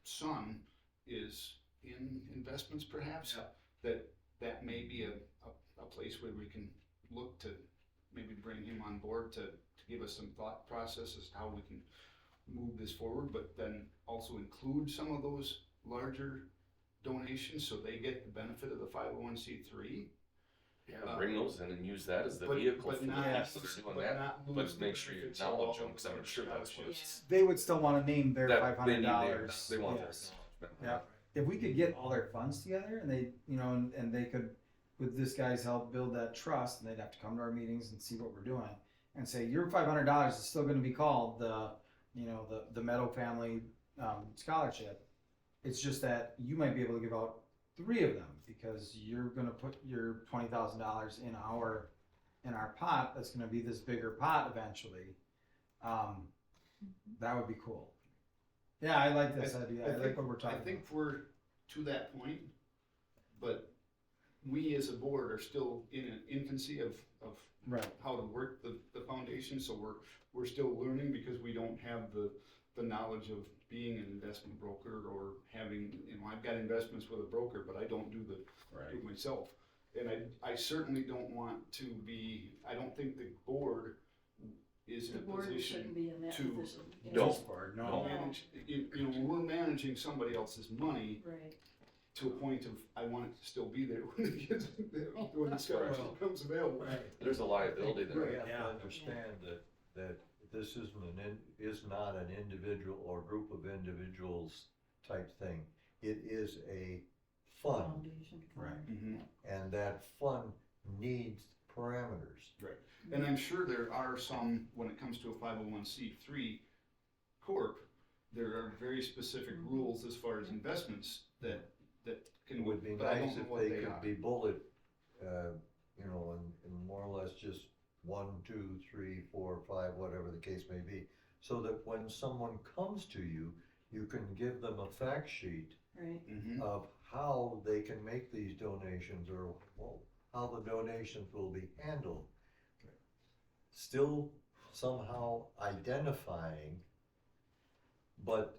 Speaker 6: son is in investments perhaps, that may be a place where we can look to maybe bring him on board to give us some thought process as to how we can move this forward, but then also include some of those larger donations so they get the benefit of the 501c3.
Speaker 5: Yeah, bring those in and use that as the
Speaker 6: But-
Speaker 5: vehicle
Speaker 6: but
Speaker 5: for the
Speaker 6: not-
Speaker 5: people that are doing that.
Speaker 6: not
Speaker 5: But
Speaker 6: lose the
Speaker 5: make sure you
Speaker 6: benefits of
Speaker 5: acknowledge
Speaker 6: all
Speaker 5: them,
Speaker 6: of
Speaker 5: because I'm
Speaker 6: the
Speaker 5: sure that's what
Speaker 6: scholarships.
Speaker 5: it's.
Speaker 3: They would still want to name their
Speaker 5: That they need
Speaker 3: $500.
Speaker 5: they want
Speaker 3: Yes.
Speaker 5: their
Speaker 3: Yeah. If we could get all their funds together and they, you know, and they could, with this guy's help, build that trust, and they'd have to come to our meetings and see what we're doing and say, your $500 is still going to be called the, you know, the Meadow Family Scholarship. It's just that you might be able to give out 3 of them because you're going to put your $20,000 in our pot. That's going to be this bigger pot eventually. That would be cool. Yeah, I like this idea. I like what we're talking
Speaker 6: I think we're to that point, but we as a board are still in an infancy of
Speaker 3: about. Right.
Speaker 6: how to work the foundation, so we're still learning because we don't have the knowledge of being an investment broker or having, you know, I've got investments with a broker, but I don't do do it myself. And I certainly don't want to be, I don't think the board is in
Speaker 2: The
Speaker 6: a
Speaker 2: board
Speaker 6: position
Speaker 2: shouldn't be in that
Speaker 6: to-
Speaker 2: position. Yeah.
Speaker 5: Don't.
Speaker 3: No.
Speaker 6: manage, you know, when we're managing somebody else's money
Speaker 2: Right.
Speaker 6: to a point of, I want it to still be there when the kids, when the scholarship becomes available.
Speaker 5: There's a liability
Speaker 8: We
Speaker 5: there.
Speaker 8: have to understand that this is not an individual or group of individuals type thing. It is a fund,
Speaker 2: Foundation.
Speaker 3: Right.
Speaker 6: Mhm.
Speaker 8: and that fund needs parameters.
Speaker 6: And I'm sure there are some, when it comes to a 501c3 corp, there are very specific rules as far as investments that can.
Speaker 8: It would be
Speaker 6: but I don't
Speaker 8: nice
Speaker 6: know
Speaker 8: if
Speaker 6: what
Speaker 8: they
Speaker 6: they
Speaker 8: could
Speaker 6: are.
Speaker 8: be bullet, you know, and more or less just 1, 2, 3, 4, 5, whatever the case may be, so that when someone comes to you, you can give them a fact sheet
Speaker 2: Right.
Speaker 6: Mhm.
Speaker 8: of how they can make these donations or how the donations will be handled. Still somehow identifying, but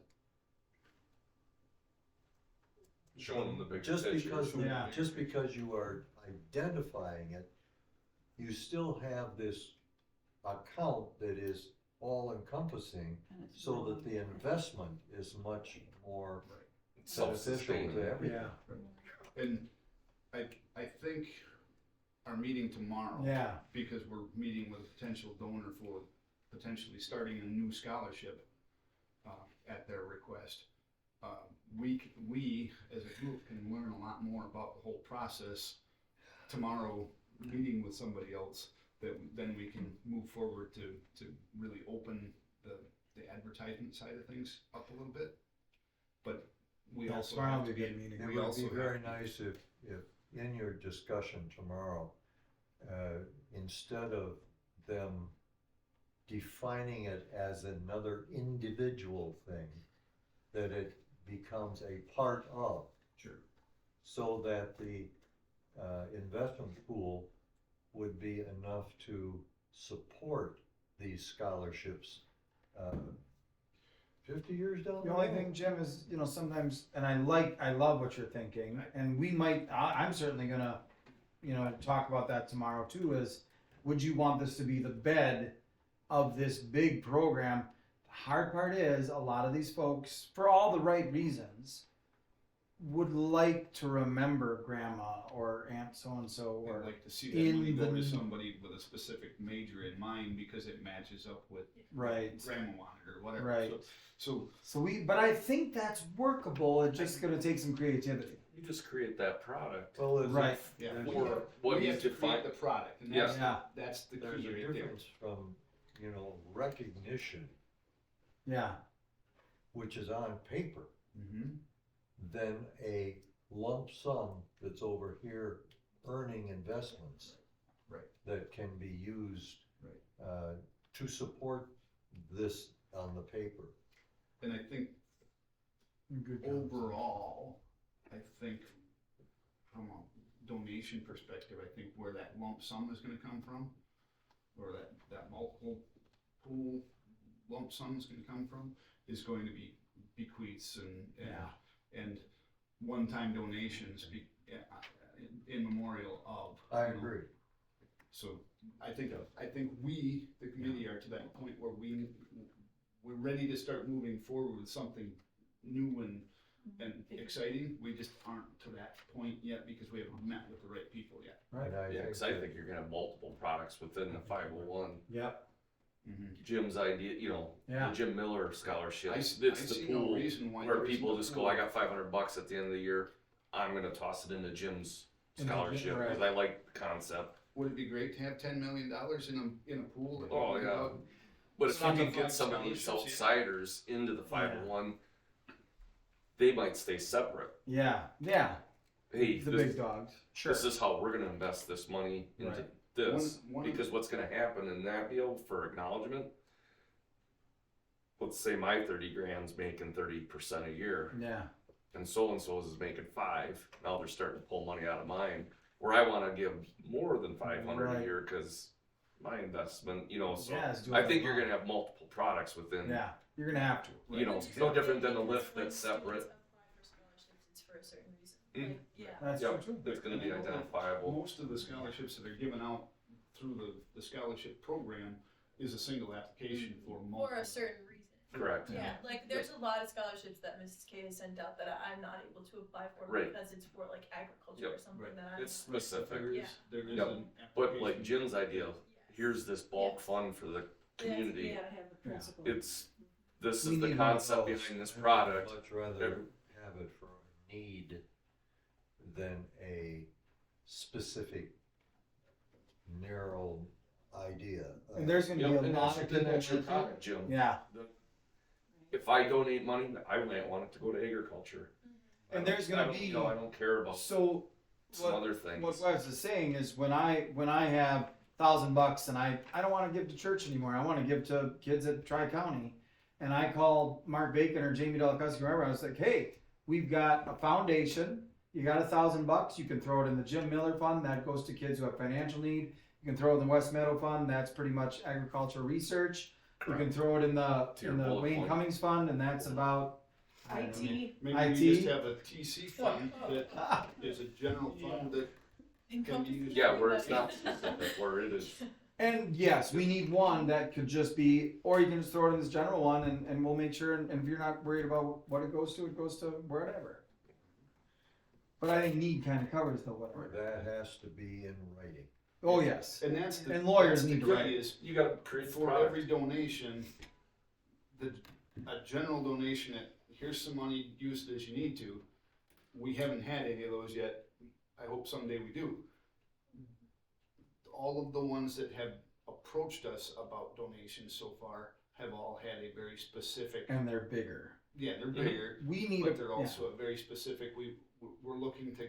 Speaker 5: Showing them the bigger
Speaker 8: Just
Speaker 5: picture.
Speaker 8: because,
Speaker 3: Yeah.
Speaker 8: just because you are identifying it, you still have this account that is all encompassing,
Speaker 2: And it's
Speaker 8: so that
Speaker 2: wrong.
Speaker 8: the investment is much more
Speaker 5: It's
Speaker 8: beneficial
Speaker 5: self-sustaining.
Speaker 8: to everything.
Speaker 3: Yeah.
Speaker 6: And I think our meeting tomorrow.
Speaker 3: Yeah.
Speaker 6: Because we're meeting with a potential donor for potentially starting a new scholarship, at their request. We as a group can learn a lot more about the whole process tomorrow, meeting with somebody else, that then we can move forward to really open the advertisement side of things up a little bit. But we
Speaker 3: Yeah,
Speaker 6: also
Speaker 3: tomorrow
Speaker 6: have
Speaker 3: will
Speaker 6: to
Speaker 3: be a
Speaker 6: get,
Speaker 3: good meeting.
Speaker 8: It
Speaker 6: we
Speaker 8: would
Speaker 6: also
Speaker 8: be
Speaker 6: have
Speaker 8: very
Speaker 6: to-
Speaker 8: nice if in your discussion tomorrow, instead of them defining it as another individual thing, that it becomes a part of,
Speaker 6: Sure.
Speaker 8: so that the investment pool would be enough to support these scholarships 50 years down the
Speaker 3: The
Speaker 8: road.
Speaker 3: only thing, Jim, is, you know, sometimes, and I love what you're thinking, and we might, I'm certainly gonna, you know, talk about that tomorrow too, is, would you want this to be the bed of this big program? The hard part is, a lot of these folks, for all the right reasons, would like to remember grandma or aunt so-and-so,
Speaker 6: I'd
Speaker 3: or,
Speaker 6: like to see that
Speaker 3: in
Speaker 6: money go
Speaker 3: the-
Speaker 6: to somebody with a specific major in mind because it matches up with
Speaker 3: right,
Speaker 6: grandma wanted or whatever.
Speaker 3: Right.
Speaker 6: So
Speaker 3: but I think that's workable, it's just gonna take some creativity.
Speaker 5: You just create that product.
Speaker 8: Well, there's
Speaker 3: Right.
Speaker 6: yeah,
Speaker 8: There's
Speaker 6: we
Speaker 5: Or
Speaker 6: have,
Speaker 5: what
Speaker 6: we
Speaker 5: you
Speaker 6: have to
Speaker 5: define.
Speaker 6: create the product, and
Speaker 5: Yeah.
Speaker 6: that's the
Speaker 8: there's
Speaker 6: key
Speaker 8: a
Speaker 6: right there.
Speaker 8: difference from, you know, recognition,
Speaker 3: Yeah,
Speaker 8: which is on paper,
Speaker 6: Mm-hmm.
Speaker 8: than a lump sum that's over here earning investments.
Speaker 6: Right.
Speaker 8: That can be used.
Speaker 6: Right.
Speaker 8: To support this on the paper.
Speaker 6: And I think
Speaker 3: good.
Speaker 6: overall, I think from a donation perspective, I think where that lump sum is gonna come from, or that multiple pool lump sum is gonna come from, is going to be bequeaths and one-time donations in memorial of.
Speaker 8: I
Speaker 6: you know.
Speaker 8: agree.
Speaker 6: So I think we, the committee, are to that point where we're ready to start moving forward with something new and exciting. We just aren't to that point yet because we haven't met with the right people yet.
Speaker 3: Right.
Speaker 8: And
Speaker 5: Yeah, because I think you're gonna have multiple products within the 501.
Speaker 3: Yep.
Speaker 5: Jim's idea, you know,
Speaker 3: Yeah.
Speaker 5: the Jim Miller scholarship.
Speaker 6: I
Speaker 5: It's
Speaker 6: see
Speaker 5: the
Speaker 6: no
Speaker 5: pool
Speaker 6: reason why
Speaker 5: where
Speaker 6: there isn't
Speaker 5: people
Speaker 6: a
Speaker 5: just
Speaker 6: pool.
Speaker 5: go, I got $500 at the end of the year. I'm gonna toss it into Jim's
Speaker 3: Into
Speaker 5: scholarship
Speaker 3: Jim, right.
Speaker 5: because I like the concept.
Speaker 6: Would it be great to have $10 million in a pool? that
Speaker 5: Oh,
Speaker 6: we
Speaker 5: yeah.
Speaker 6: could-
Speaker 5: But if
Speaker 6: Not
Speaker 5: you
Speaker 6: the
Speaker 5: can get
Speaker 6: five
Speaker 5: some of these
Speaker 6: scholarships, yeah.
Speaker 5: outsiders into the 501, they might stay separate.
Speaker 3: Yeah.
Speaker 5: Hey,
Speaker 3: The
Speaker 5: this,
Speaker 3: big dogs. Sure.
Speaker 5: this is how we're gonna invest this money into
Speaker 3: Right.
Speaker 5: this.
Speaker 6: One of
Speaker 5: Because what's gonna happen in that deal for acknowledgement, let's say my 30 grand's making 30% a year,
Speaker 3: Yeah.
Speaker 5: and so's is making 5. Now they're starting to pull money out of mine, where I want to give more than 500
Speaker 3: Right.
Speaker 5: a year because my investment, you know. So
Speaker 3: Yeah, it's
Speaker 5: I think
Speaker 3: doable.
Speaker 5: you're gonna have multiple products within.
Speaker 3: Yeah. You're gonna have to.
Speaker 5: You know,
Speaker 1: Which is
Speaker 5: no
Speaker 1: okay,
Speaker 5: different than a
Speaker 1: because
Speaker 5: lift
Speaker 1: when
Speaker 5: that's
Speaker 1: students
Speaker 5: separate.
Speaker 1: apply for scholarships, it's for a certain reason.
Speaker 5: Mm.
Speaker 1: Like, yeah.
Speaker 3: That's
Speaker 5: Yep,
Speaker 3: true.
Speaker 5: it's gonna be
Speaker 6: And
Speaker 5: identifiable.
Speaker 6: Most of the scholarships that are given out through the scholarship program is a single application for multiple.
Speaker 1: For a certain reason.
Speaker 5: Correct.
Speaker 1: Yeah, like there's a lot of scholarships that Mrs. K has sent out that I'm not able to apply for
Speaker 5: Right.
Speaker 1: because it's for like agriculture or
Speaker 5: Yep.
Speaker 1: something
Speaker 6: Right.
Speaker 1: that I'm
Speaker 5: It's
Speaker 1: not.
Speaker 5: specific.
Speaker 6: There is,
Speaker 1: Yeah.
Speaker 6: there is
Speaker 5: Yep.
Speaker 6: an
Speaker 5: But like
Speaker 6: application.
Speaker 5: Jim's idea, here's this bulk fund for the community.
Speaker 2: You gotta have the principle.
Speaker 5: This
Speaker 3: We
Speaker 5: is the
Speaker 3: need one of
Speaker 5: concept
Speaker 3: those.
Speaker 5: behind this product.
Speaker 8: I'd much rather have it for a need than a specific narrow idea.
Speaker 3: And there's gonna
Speaker 5: Yep,
Speaker 3: be a
Speaker 5: and
Speaker 3: lot
Speaker 5: that's,
Speaker 3: of people.
Speaker 5: that's your product, Jim.
Speaker 3: Yeah.
Speaker 5: If I donate money, I might want it to go to agriculture.
Speaker 3: And
Speaker 5: I
Speaker 3: there's
Speaker 5: don't-
Speaker 3: gonna
Speaker 5: I don't-
Speaker 3: be-
Speaker 5: You know, I don't care about
Speaker 3: So
Speaker 5: some
Speaker 3: what-
Speaker 5: other things.
Speaker 3: what Wes is saying is when I have $1,000 and I don't want to give to church anymore. I want to give to kids at Tri-County. And I called Mark Bacon or Jamie Delacuski, whoever. I was like, hey, we've got a foundation. You got $1,000. You can throw it in the Jim Miller Fund. That goes to kids who have financial need. You can throw it in the West Meadow Fund. That's pretty much agricultural research. You can throw it in
Speaker 5: To your
Speaker 3: the
Speaker 5: bullet
Speaker 3: Wayne
Speaker 5: point.
Speaker 3: Cummings Fund, and that's about
Speaker 1: IT.
Speaker 6: Maybe we
Speaker 3: IT?
Speaker 6: just have a TC fund that is a general fund that can be used.
Speaker 5: Yeah, where it's not specific, where it is.
Speaker 3: And yes, we need one that could just be, or you can just throw it in this general one and we'll make sure, and if you're not worried about what it goes to wherever. But I think need kind of covers the whatever.
Speaker 8: That has to be in writing.
Speaker 3: Oh, yes.
Speaker 6: And that's the.
Speaker 3: And lawyers
Speaker 6: that's the
Speaker 3: need to
Speaker 6: key
Speaker 3: write it.
Speaker 6: is
Speaker 5: You gotta create the
Speaker 6: for
Speaker 5: product.
Speaker 6: every donation, a general donation that, here's some money, use it as you need to. We haven't had any of those yet. I hope someday we do. All of the ones that have approached us about donations so far have all had a very specific,
Speaker 3: And they're bigger.
Speaker 6: yeah, they're bigger,
Speaker 3: We need,
Speaker 6: but they're
Speaker 3: yeah.
Speaker 6: also a very specific, we're looking to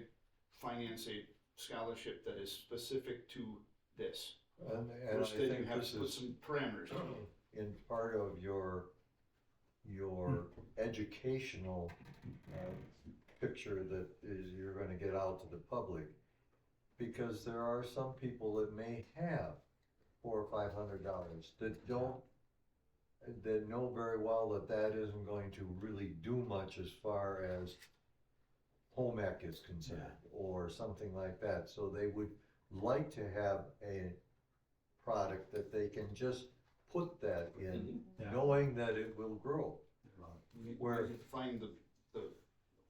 Speaker 6: finance a scholarship that is specific to this.
Speaker 8: And
Speaker 6: Which
Speaker 8: I
Speaker 6: then you
Speaker 8: think
Speaker 6: have
Speaker 8: this
Speaker 6: to put
Speaker 8: is
Speaker 6: some parameters on.
Speaker 8: in part of your educational picture that is you're gonna get out to the public. Because there are some people that may have $400 or $500 that that know very well that that isn't going to really do much as far as home ec is concerned, or something like that. So they would like to have a product that they can just put that in,
Speaker 3: Yeah.
Speaker 8: knowing that it will grow.
Speaker 6: We
Speaker 8: Where-
Speaker 6: need to find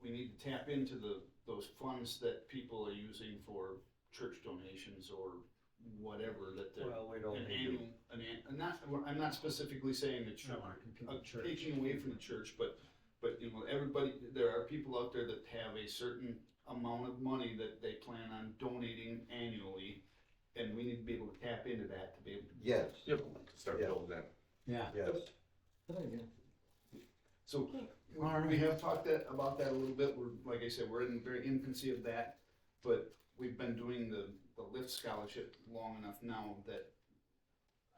Speaker 6: we need to tap into those funds that people are using for church donations or whatever that they're.
Speaker 8: Well, we don't
Speaker 6: An
Speaker 8: need
Speaker 6: annual, I'm not specifically saying that taking away from the church, but you know, everybody, there are people out there that have a certain amount of money that they plan on donating annually, and we need to be able to tap into that to be able to.
Speaker 8: Yes,
Speaker 5: Yep, start
Speaker 8: Yeah.
Speaker 5: building that.
Speaker 3: Yeah.
Speaker 8: yes.
Speaker 6: So,
Speaker 3: Alright.
Speaker 6: we have talked about that a little bit, like I said, we're in the very infancy of that, but we've been doing the LIFT scholarship long enough now that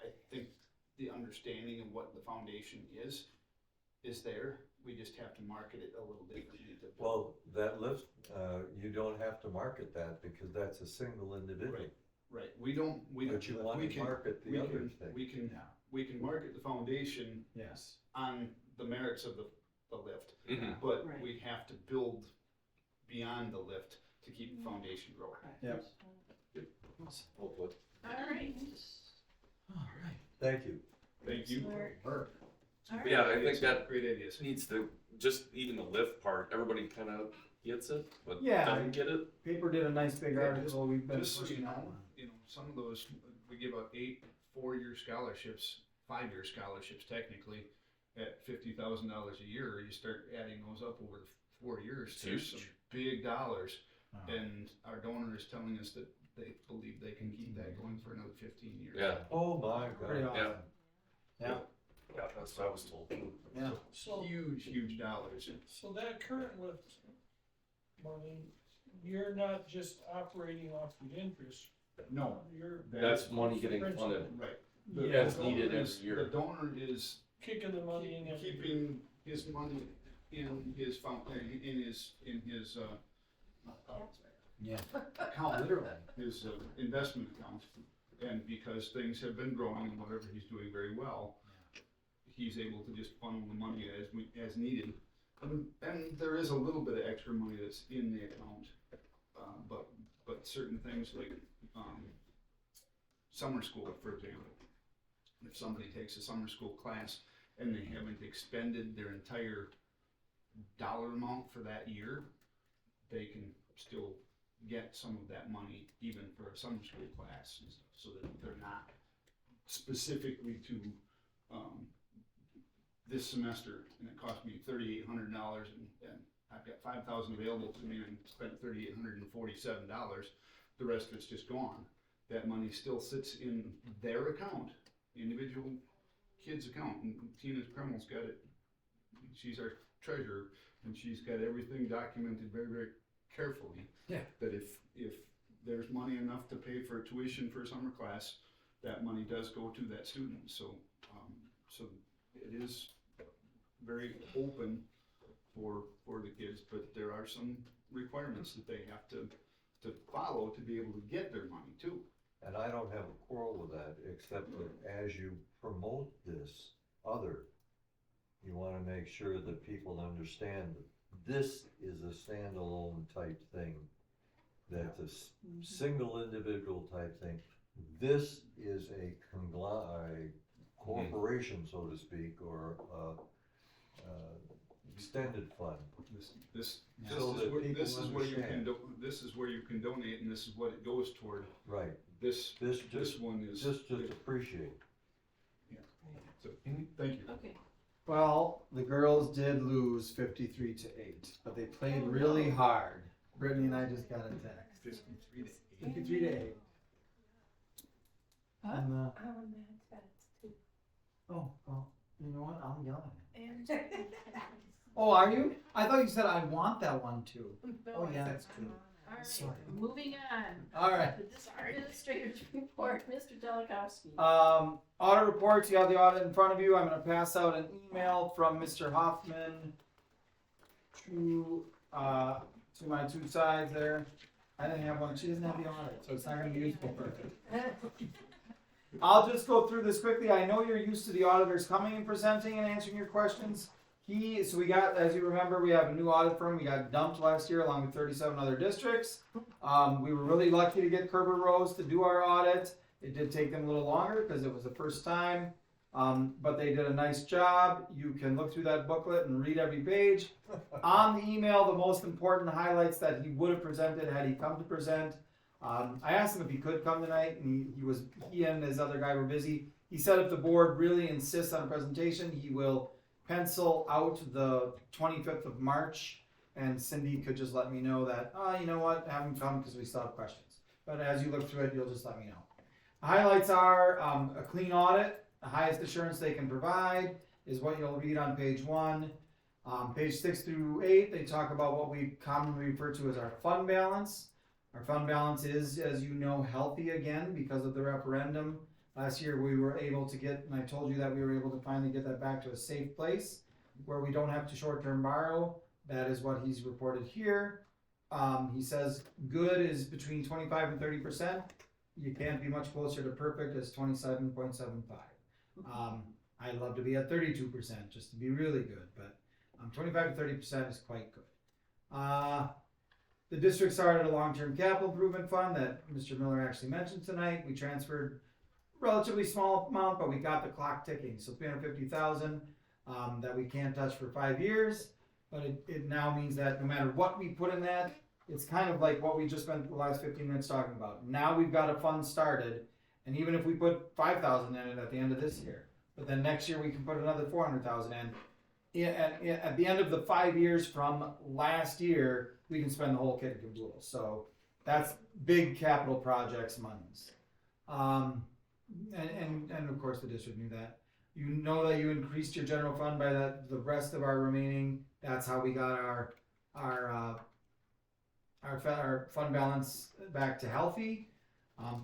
Speaker 6: I think the understanding of what the foundation is there, we just have to market it a little differently.
Speaker 8: Well, that list, you don't have to market that because that's a single individual.
Speaker 6: Right, we don't,
Speaker 8: But you want
Speaker 6: we
Speaker 8: to
Speaker 6: can,
Speaker 8: market
Speaker 6: we
Speaker 8: the other
Speaker 6: can,
Speaker 8: thing.
Speaker 6: we can market the foundation
Speaker 3: Yes.
Speaker 6: on the merits of the lift,
Speaker 5: Mhm.
Speaker 6: but
Speaker 2: Right.
Speaker 6: we have to build beyond the lift to keep the foundation growing.
Speaker 3: Yep.
Speaker 5: Hopefully.
Speaker 2: All right.
Speaker 8: Thank you.
Speaker 6: Thank you.
Speaker 2: All right.
Speaker 5: Yeah, I think that
Speaker 6: Great ideas.
Speaker 5: needs to, just even the lift part, everybody kind of gets it, but
Speaker 3: Yeah.
Speaker 5: doesn't get it.
Speaker 3: Paper did a nice big
Speaker 6: Yeah,
Speaker 3: article. We've been
Speaker 6: Just so
Speaker 3: pushing
Speaker 6: you
Speaker 3: that
Speaker 6: know,
Speaker 3: one.
Speaker 6: some of those, we give out 8 4-year scholarships, 5-year scholarships technically, at $50,000 a year. You start adding those up over the 4 years,
Speaker 5: It's
Speaker 6: there's some
Speaker 5: huge.
Speaker 6: big dollars.
Speaker 3: Uh-huh.
Speaker 6: And our donor is telling us that they believe they can keep that going for another 15 years.
Speaker 5: Yeah,
Speaker 8: Oh, my
Speaker 3: Pretty
Speaker 8: God.
Speaker 3: awesome. Yeah.
Speaker 5: yeah, that's what I was told.
Speaker 3: Yeah.
Speaker 4: So,
Speaker 6: Huge dollars.
Speaker 4: so that current lift money, you're not just operating off the interest,
Speaker 6: No,
Speaker 4: you're
Speaker 5: That's money getting
Speaker 4: Principal.
Speaker 5: funded.
Speaker 6: right.
Speaker 5: Yeah, it's
Speaker 6: donor
Speaker 5: needed
Speaker 6: is-
Speaker 5: every year.
Speaker 6: The donor is
Speaker 4: kicking the money in every year.
Speaker 6: keeping his money in his
Speaker 3: Yeah.
Speaker 6: account, literally, his investment account. And because things have been growing and whatever, he's doing very well, he's able to just funnel the money as needed. And there is a little bit of extra money that's in the account, but certain things like summer school, for example. If somebody takes a summer school class and they haven't expended their entire dollar amount for that year, they can still get some of that money even for a summer school class and stuff, so that they're not specifically to this semester, and it cost me $3,800, and I've got $5,000 available to me, and spent $3,847. The rest of it's just gone. That money still sits in their account, individual kid's account, and Tina Kreml's got it. She's our treasurer, and she's got everything documented very, very carefully.
Speaker 3: Yeah.
Speaker 6: That if there's money enough to pay for tuition for a summer class, that money does go to that student. So it is very open for the kids, but there are some requirements that they have to follow to be able to get their money too.
Speaker 8: And I don't have a quarrel with that, except that as you promote this other you wanna make sure that people understand that this is a standalone type thing. That's a single individual type thing. This is a corporation, so to speak, or extended fund.
Speaker 6: This
Speaker 8: So that people
Speaker 6: is where you can
Speaker 8: understand.
Speaker 6: this is where you can donate, and this is what it goes toward.
Speaker 8: Right,
Speaker 6: This
Speaker 8: this
Speaker 6: this
Speaker 8: just,
Speaker 6: one is
Speaker 8: just appreciate.
Speaker 6: so, thank you.
Speaker 2: Okay,
Speaker 3: Well, the girls did lose 53-8, but they played really hard. Brittany and I just got a text. 53-8.
Speaker 2: Huh?
Speaker 3: And,
Speaker 1: I'm mad that too.
Speaker 3: oh, well, you know what? I'm yelling.
Speaker 1: And
Speaker 3: Oh, are you? I thought you said I want that one too.
Speaker 1: no,
Speaker 3: Oh,
Speaker 1: I
Speaker 3: yeah,
Speaker 1: said,
Speaker 3: that's true.
Speaker 2: all right,
Speaker 3: Sorry.
Speaker 2: moving on.
Speaker 3: All right.
Speaker 2: The administrator's report, Mr. Delikowski.
Speaker 3: Audit reports, you have the audit in front of you. I'm gonna pass out an email from Mr. Hoffman to my two sides there. I didn't have one, she doesn't have the audit, so it's not gonna be useful for her. I'll just go through this quickly. I know you're used to the auditors coming and presenting and answering your questions. So we got, as you remember, we have a new audit firm. We got dumped last year along with 37 other districts. We were really lucky to get Kerber Rose to do our audit. It did take them a little longer because it was the first time, but they did a nice job. You can look through that booklet and read every page. On the email, the most important highlights that he would have presented had he come to present. I asked him if he could come tonight, and he and his other guy were busy. He said if the board really insists on a presentation, he will pencil out the 25th of March, and Cindy could just let me know that, you know what, have him come because we still have questions. But as you look through it, you'll just let me know. The highlights are a clean audit, the highest assurance they can provide is what you'll read on page 1. Page 6 through 8, they talk about what we commonly refer to as our fund balance. Our fund balance is, as you know, healthy again because of the referendum. Last year we were able to get, and I told you that we were able to finally get that back to a safe place where we don't have to short-term borrow. That is what he's reported here. He says good is between 25 and 30%. You can't be much closer to perfect as 27.75. I'd love to be at 32% just to be really good, but 25 to 30% is quite good. The district started a long-term capital improvement fund that Mr. Miller actually mentioned tonight. We transferred a relatively small amount, but we got the clock ticking. So $350,000 that we can't touch for 5 years. But it now means that no matter what we put in that, it's kind of like what we just spent the last 15 minutes talking about. Now we've got a fund started, and even if we put $5,000 in it at the end of this year, but then next year we can put another $400,000 in. At the end of the 5 years from last year, we can spend the whole kit and caboodle. So that's big capital projects monies. And of course the district knew that. You know that you increased your general fund by the rest of our remaining. That's how we got our fund balance back to healthy.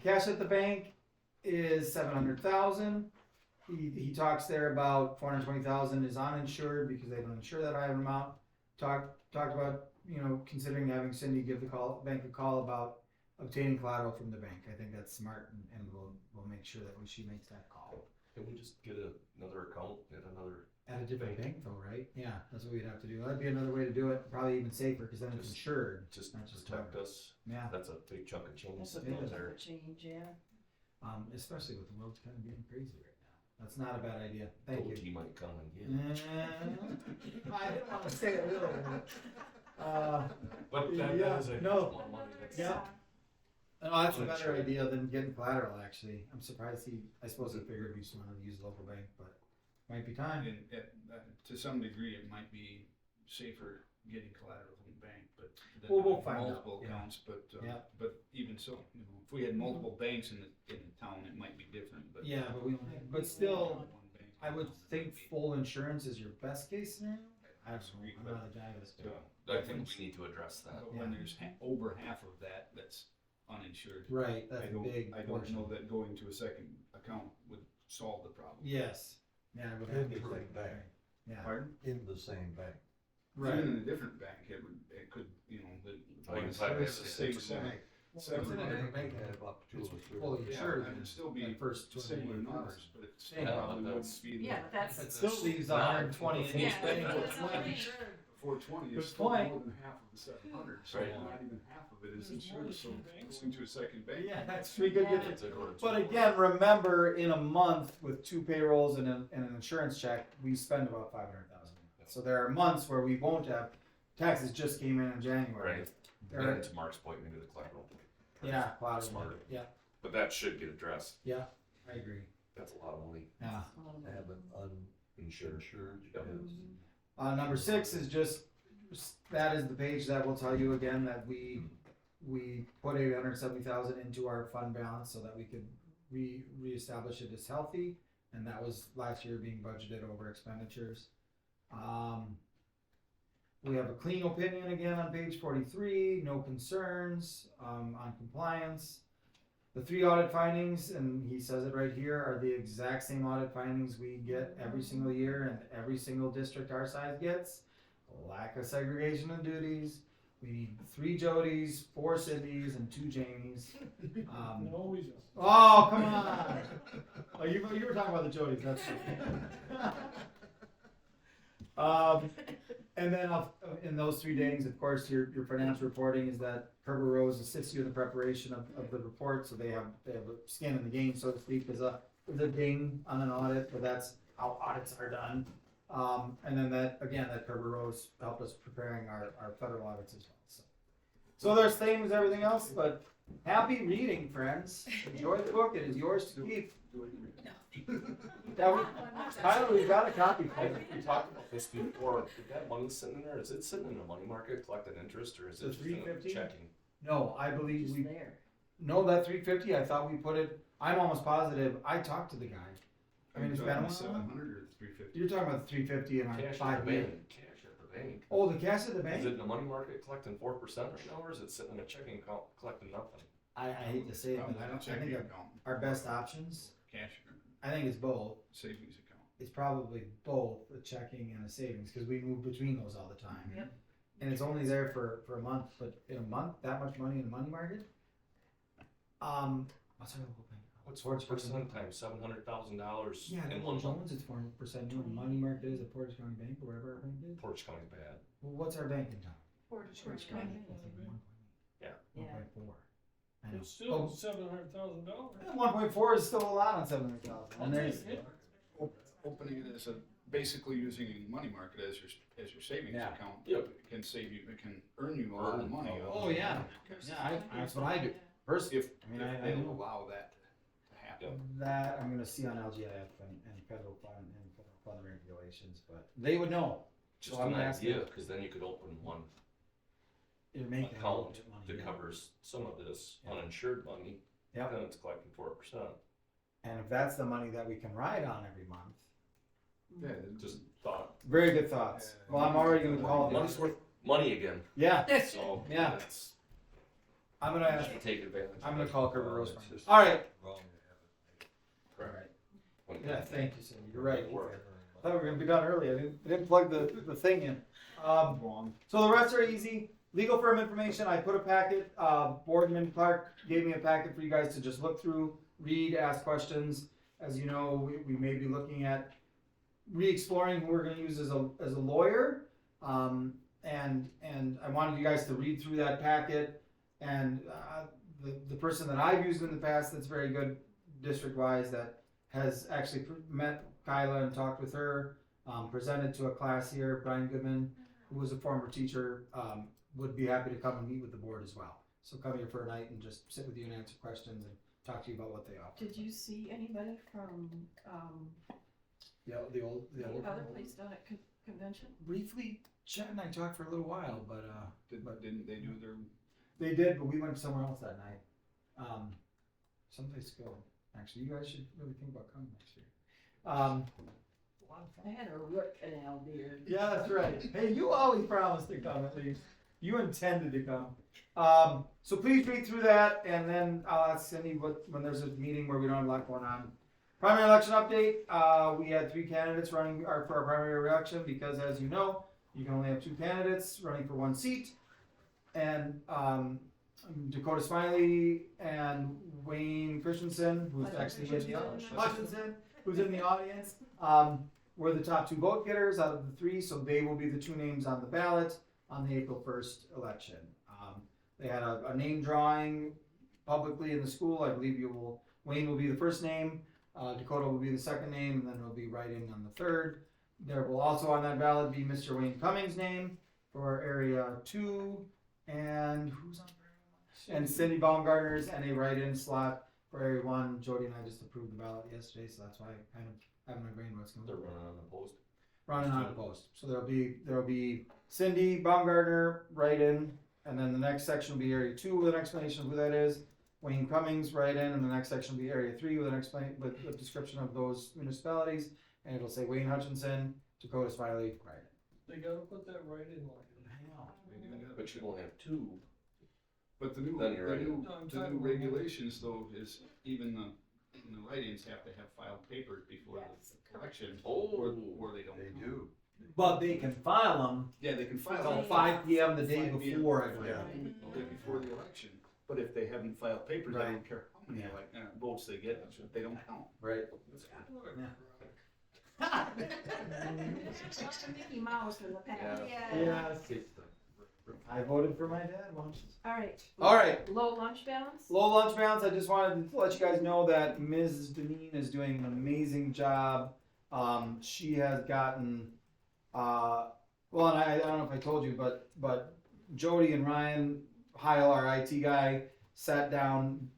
Speaker 3: Cash at the bank is $700,000. He talks there about $420,000 is uninsured because they don't insure that high of an amount. Talked about considering having Cindy give the bank a call about obtaining collateral from the bank. I think that's smart, and we'll make sure that she makes that call.
Speaker 5: Can we just get another account at another?
Speaker 3: At a different bank though, right? Yeah, that's what we'd have to do. That'd be another way to do it. Probably even safer because then it's insured.
Speaker 5: Just
Speaker 3: not just
Speaker 5: protect
Speaker 3: covered.
Speaker 5: us.
Speaker 3: Yeah.
Speaker 5: That's a big chunk of change
Speaker 2: That's a
Speaker 5: sitting
Speaker 2: bit
Speaker 5: out
Speaker 2: of
Speaker 5: there.
Speaker 2: a change, yeah.
Speaker 3: Especially with the world kind of getting crazy right now. That's not a bad idea. Thank you.
Speaker 5: OT might come and get it.
Speaker 3: I didn't want to say a little bit.
Speaker 5: But
Speaker 3: Yeah,
Speaker 5: that is a
Speaker 3: no.
Speaker 5: huge amount of money. That's-
Speaker 3: Yeah. No, that's a better
Speaker 5: Sure.
Speaker 3: idea than getting collateral, actually. I'm surprised I suppose he figured we just wanted to use a local bank, but might be time.
Speaker 6: And to some degree, it might be safer getting collateral from the bank, but then
Speaker 3: Well, we'll
Speaker 6: have
Speaker 3: find out,
Speaker 6: multiple
Speaker 3: yeah.
Speaker 6: accounts. But
Speaker 3: Yeah.
Speaker 6: but even so, if we had multiple banks in the town, it might be different. But
Speaker 3: Yeah, but still,
Speaker 6: one bank
Speaker 3: I would
Speaker 6: might
Speaker 3: think
Speaker 6: be-
Speaker 3: full insurance is your best case scenario. I don't know.
Speaker 6: Absolutely.
Speaker 3: I'm not a guy that's
Speaker 5: Yeah, I think we need to address that.
Speaker 6: But when there's over half of that that's uninsured,
Speaker 3: right.
Speaker 6: I
Speaker 3: That's a
Speaker 6: don't
Speaker 3: big portion.
Speaker 6: know that going to a second account would solve the problem.
Speaker 3: Yes. Yeah, it would
Speaker 8: In
Speaker 3: have to
Speaker 8: the
Speaker 3: be
Speaker 8: same
Speaker 3: like
Speaker 8: bank.
Speaker 3: Yeah.
Speaker 6: Pardon?
Speaker 8: In the same bank.
Speaker 3: Right.
Speaker 6: Even in a different bank, it could,
Speaker 5: Oh, you can
Speaker 6: one is
Speaker 5: find
Speaker 6: a
Speaker 5: it.
Speaker 6: safe bank. $700
Speaker 3: Make it
Speaker 8: have up to
Speaker 3: It's
Speaker 8: a certain-
Speaker 3: fully
Speaker 6: Yeah,
Speaker 3: insured.
Speaker 6: and it'd still be
Speaker 3: That first
Speaker 6: similar
Speaker 3: 280
Speaker 6: numbers, but it still
Speaker 3: Yeah,
Speaker 6: probably
Speaker 5: but
Speaker 6: wouldn't be.
Speaker 2: Yeah, but that's.
Speaker 3: It still leaves 120 in each
Speaker 2: Yeah,
Speaker 3: thing.
Speaker 2: that's what I mean.
Speaker 6: 420
Speaker 3: Good
Speaker 6: is still
Speaker 3: point.
Speaker 6: more than half of the 700, so
Speaker 5: Right.
Speaker 6: not even half of it is
Speaker 4: There's more
Speaker 6: insured,
Speaker 4: than
Speaker 6: so
Speaker 4: two banks.
Speaker 6: going to a second bank.
Speaker 3: Yeah, that's pretty good.
Speaker 2: Yeah.
Speaker 5: It's a go to-
Speaker 3: But again, remember, in a month with 2 payrolls and an insurance check, we spend about 500,000. So there are months where we won't have taxes just came in January.
Speaker 5: Right.
Speaker 3: There
Speaker 5: And
Speaker 3: are-
Speaker 5: to Mark's point, maybe the collateral.
Speaker 3: yeah, cloud
Speaker 5: Smarter.
Speaker 3: Yeah,
Speaker 5: But that should get addressed.
Speaker 3: I agree.
Speaker 5: That's a lot of money.
Speaker 3: Yeah.
Speaker 8: Have an uninsured,
Speaker 5: Yep.
Speaker 8: yes.
Speaker 3: Number 6 is just that is the page that will tell you again that we put 870,000 into our fund balance so that we could reestablish it as healthy, and that was last year being budgeted over expenditures. We have a clean opinion again on page 43, no concerns on compliance. The 3 audit findings, and he says it right here, are the exact same audit findings we get every single year and every single district our size gets. Lack of segregation of duties. We need 3 Jodys, 4 Cindy's, and 2 Jamies.
Speaker 4: No, we don't.
Speaker 3: Oh, come on! Oh, you were talking about the Jodys, that's true. And then in those 3 days, of course, your financial reporting is that Kerber Rose assists you in the preparation of the report, so they have a skin in the game, so to speak. There's a ding on an audit, but that's how audits are done. And then that Kerber Rose helped us preparing our federal audits as well. So there's things, everything else, but happy reading, friends. Enjoy the book. It is yours to keep. Tyler, we got a copy.
Speaker 5: I think we talked about this before. Did that money sitting in there? Is it sitting in a money market collecting interest, or is
Speaker 3: The
Speaker 5: it just in a
Speaker 3: 350?
Speaker 5: checking?
Speaker 3: No, I believe
Speaker 2: Just
Speaker 3: we
Speaker 2: there.
Speaker 3: no that 350. I thought we put it. I'm almost positive. I talked to the guy. I mean, it's been a while.
Speaker 6: 700 or 350.
Speaker 3: You're talking about the 350 and our
Speaker 5: Cash at
Speaker 3: 5
Speaker 5: the
Speaker 3: years.
Speaker 5: bank. Cash at the bank.
Speaker 3: Oh, the cash at the
Speaker 5: Is
Speaker 3: bank.
Speaker 5: it in a money market collecting 4% right now, or is it sitting in a checking account collecting nothing?
Speaker 3: I hate to say it, but
Speaker 6: Probably
Speaker 3: I don't. I
Speaker 6: checking
Speaker 3: think
Speaker 6: account,
Speaker 3: our best options.
Speaker 6: cash,
Speaker 3: I think it's both.
Speaker 6: savings account.
Speaker 3: It's probably both a checking and a savings because we move between those all the time.
Speaker 2: Yep.
Speaker 3: And it's only there for a month, but in a month, that much money in the money market. What's our local bank?
Speaker 5: What's 4% times $700,000
Speaker 3: Yeah,
Speaker 5: in
Speaker 3: in
Speaker 5: 1 month?
Speaker 3: Jones, it's 4%. You know, what money market is at Portage County Bank or wherever our bank is.
Speaker 5: Portage County's bad.
Speaker 3: Well, what's our bank in town?
Speaker 2: Portage
Speaker 4: County.
Speaker 5: Yeah.
Speaker 3: 1.4. I know.
Speaker 4: It's still $700,000.
Speaker 3: 1.4 is still a lot on 700,000. And there's
Speaker 6: Opening it as basically using a money market as your savings
Speaker 3: Yeah.
Speaker 6: account.
Speaker 5: Yep.
Speaker 6: It can save you, it can earn you a lot of money.
Speaker 3: Oh, yeah. Yeah, that's what I do. First,
Speaker 6: If,
Speaker 3: I mean,
Speaker 6: if
Speaker 3: I
Speaker 6: they'll
Speaker 3: know
Speaker 6: allow that to happen.
Speaker 3: that I'm going to see on LGIF and federal fund and federal fund regulations, but they would know.
Speaker 5: Just
Speaker 3: So I'm
Speaker 5: an
Speaker 3: asking-
Speaker 5: idea, because then you could open one
Speaker 3: You're making a little
Speaker 5: account
Speaker 3: bit of money,
Speaker 5: that
Speaker 3: yeah.
Speaker 5: covers some of this
Speaker 3: Yeah.
Speaker 5: uninsured money.
Speaker 3: Yep.
Speaker 5: Then it's collecting 4%.
Speaker 3: And if that's the money that we can ride on every month,
Speaker 6: Yeah,
Speaker 5: Just thought.
Speaker 3: very good thoughts. Well, I'm already going to call
Speaker 5: Money's
Speaker 3: it.
Speaker 5: worth money again.
Speaker 3: Yeah,
Speaker 5: So
Speaker 3: Yeah.
Speaker 5: it's
Speaker 3: I'm going to ask.
Speaker 5: just take advantage.
Speaker 3: I'm
Speaker 5: of
Speaker 3: going
Speaker 5: it.
Speaker 3: to call Kerber Rose.
Speaker 8: It's
Speaker 3: Farm.
Speaker 8: just
Speaker 3: All right.
Speaker 8: Wrong to have it.
Speaker 5: Correct. When-
Speaker 3: Yeah, thank you, Cindy. You're right.
Speaker 5: Work.
Speaker 3: I thought we were going to be done early. I didn't plug the thing in.
Speaker 6: Wrong.
Speaker 3: So the rest are easy. Legal firm information, I put a packet, Boardman Clark gave me a packet for you guys to just look through, read, ask questions. As you know, we may be looking at re-exploring who we're gonna use as a lawyer. And I wanted you guys to read through that packet. And the person that I've used in the past that's very good district-wise that has actually met Kyla and talked with her, presented to a class here, Brian Goodman, who was a former teacher, would be happy to come and meet with the board as well. So come here for a night and just sit with you and answer questions and talk to you about what they offer.
Speaker 2: Did you see anybody from,
Speaker 3: Yeah, the
Speaker 2: other place down at convention?
Speaker 3: Briefly, Chad and I talked for a little while, but
Speaker 6: Didn't they do their?
Speaker 3: they did, but we went somewhere else that night. Someplace to go. Actually, you guys should really think about coming next year. A lot of
Speaker 2: I
Speaker 3: fun.
Speaker 2: had a root canal beard.
Speaker 3: Yeah, that's right. Hey, you always promised to come at least. You intended to come. So please read through that, and then I'll ask Cindy when there's a meeting where we don't have a lot going on. Primary election update. We had 3 candidates running for our primary election because, as you know, you can only have 2 candidates running for 1 seat. And Dakota Smiley and Wayne Christensen, who's actually in the Hutchinson, who's in the audience. Were the top 2 vote getters out of the 3, so they will be the 2 names on the ballot on the April 1st election. They had a name drawing publicly in the school. I believe Wayne will be the first name, Dakota will be the second name, and then it'll be write-in on the 3rd. There will also on that ballot be Mr. Wayne Cummings' name for Area 2, and who's on Area 1? And Cindy Baumgartner's, and a write-in slot for Area 1. Jody and I just approved the ballot yesterday, so that's why I kind of have my brain what's going
Speaker 5: They're
Speaker 3: on.
Speaker 5: running on the post.
Speaker 3: Running on the post. So there'll be Cindy Baumgartner write-in, and then the next section will be Area 2 with an explanation of who that is. Wayne Cummings write-in, and the next section will be Area 3 with with a description of those municipalities, and it'll say Wayne Hutchinson, Dakota Smiley, write-in.
Speaker 4: They gotta put that right in line.
Speaker 5: But you only have 2.
Speaker 6: But the new,
Speaker 5: Then you're right.
Speaker 6: the new regulations though is even the write-ins have to have filed papers before
Speaker 1: Yes,
Speaker 6: the election.
Speaker 5: Oh.
Speaker 6: Or they don't.
Speaker 8: They do.
Speaker 3: But they can file them
Speaker 6: Yeah, they can file
Speaker 3: until
Speaker 6: them
Speaker 3: 5 p.m. the day
Speaker 6: 5 p.m.
Speaker 3: before, I believe.
Speaker 8: Yeah.
Speaker 6: the day before the election. But if they haven't filed papers, I
Speaker 3: Right.
Speaker 6: don't care how many
Speaker 3: Yeah.
Speaker 6: votes they get, they don't count.
Speaker 3: Right.
Speaker 2: Mickey Mouse in the past.
Speaker 1: Yeah.
Speaker 3: I voted for my dad once.
Speaker 2: All right.
Speaker 3: All right.
Speaker 2: Low lunch balance?
Speaker 3: Low lunch balance. I just wanted to let you guys know that Ms. Deneen is doing an amazing job. She has gotten, well, and I don't know if I told you, but Jody and Ryan Heil, our IT guy, sat down.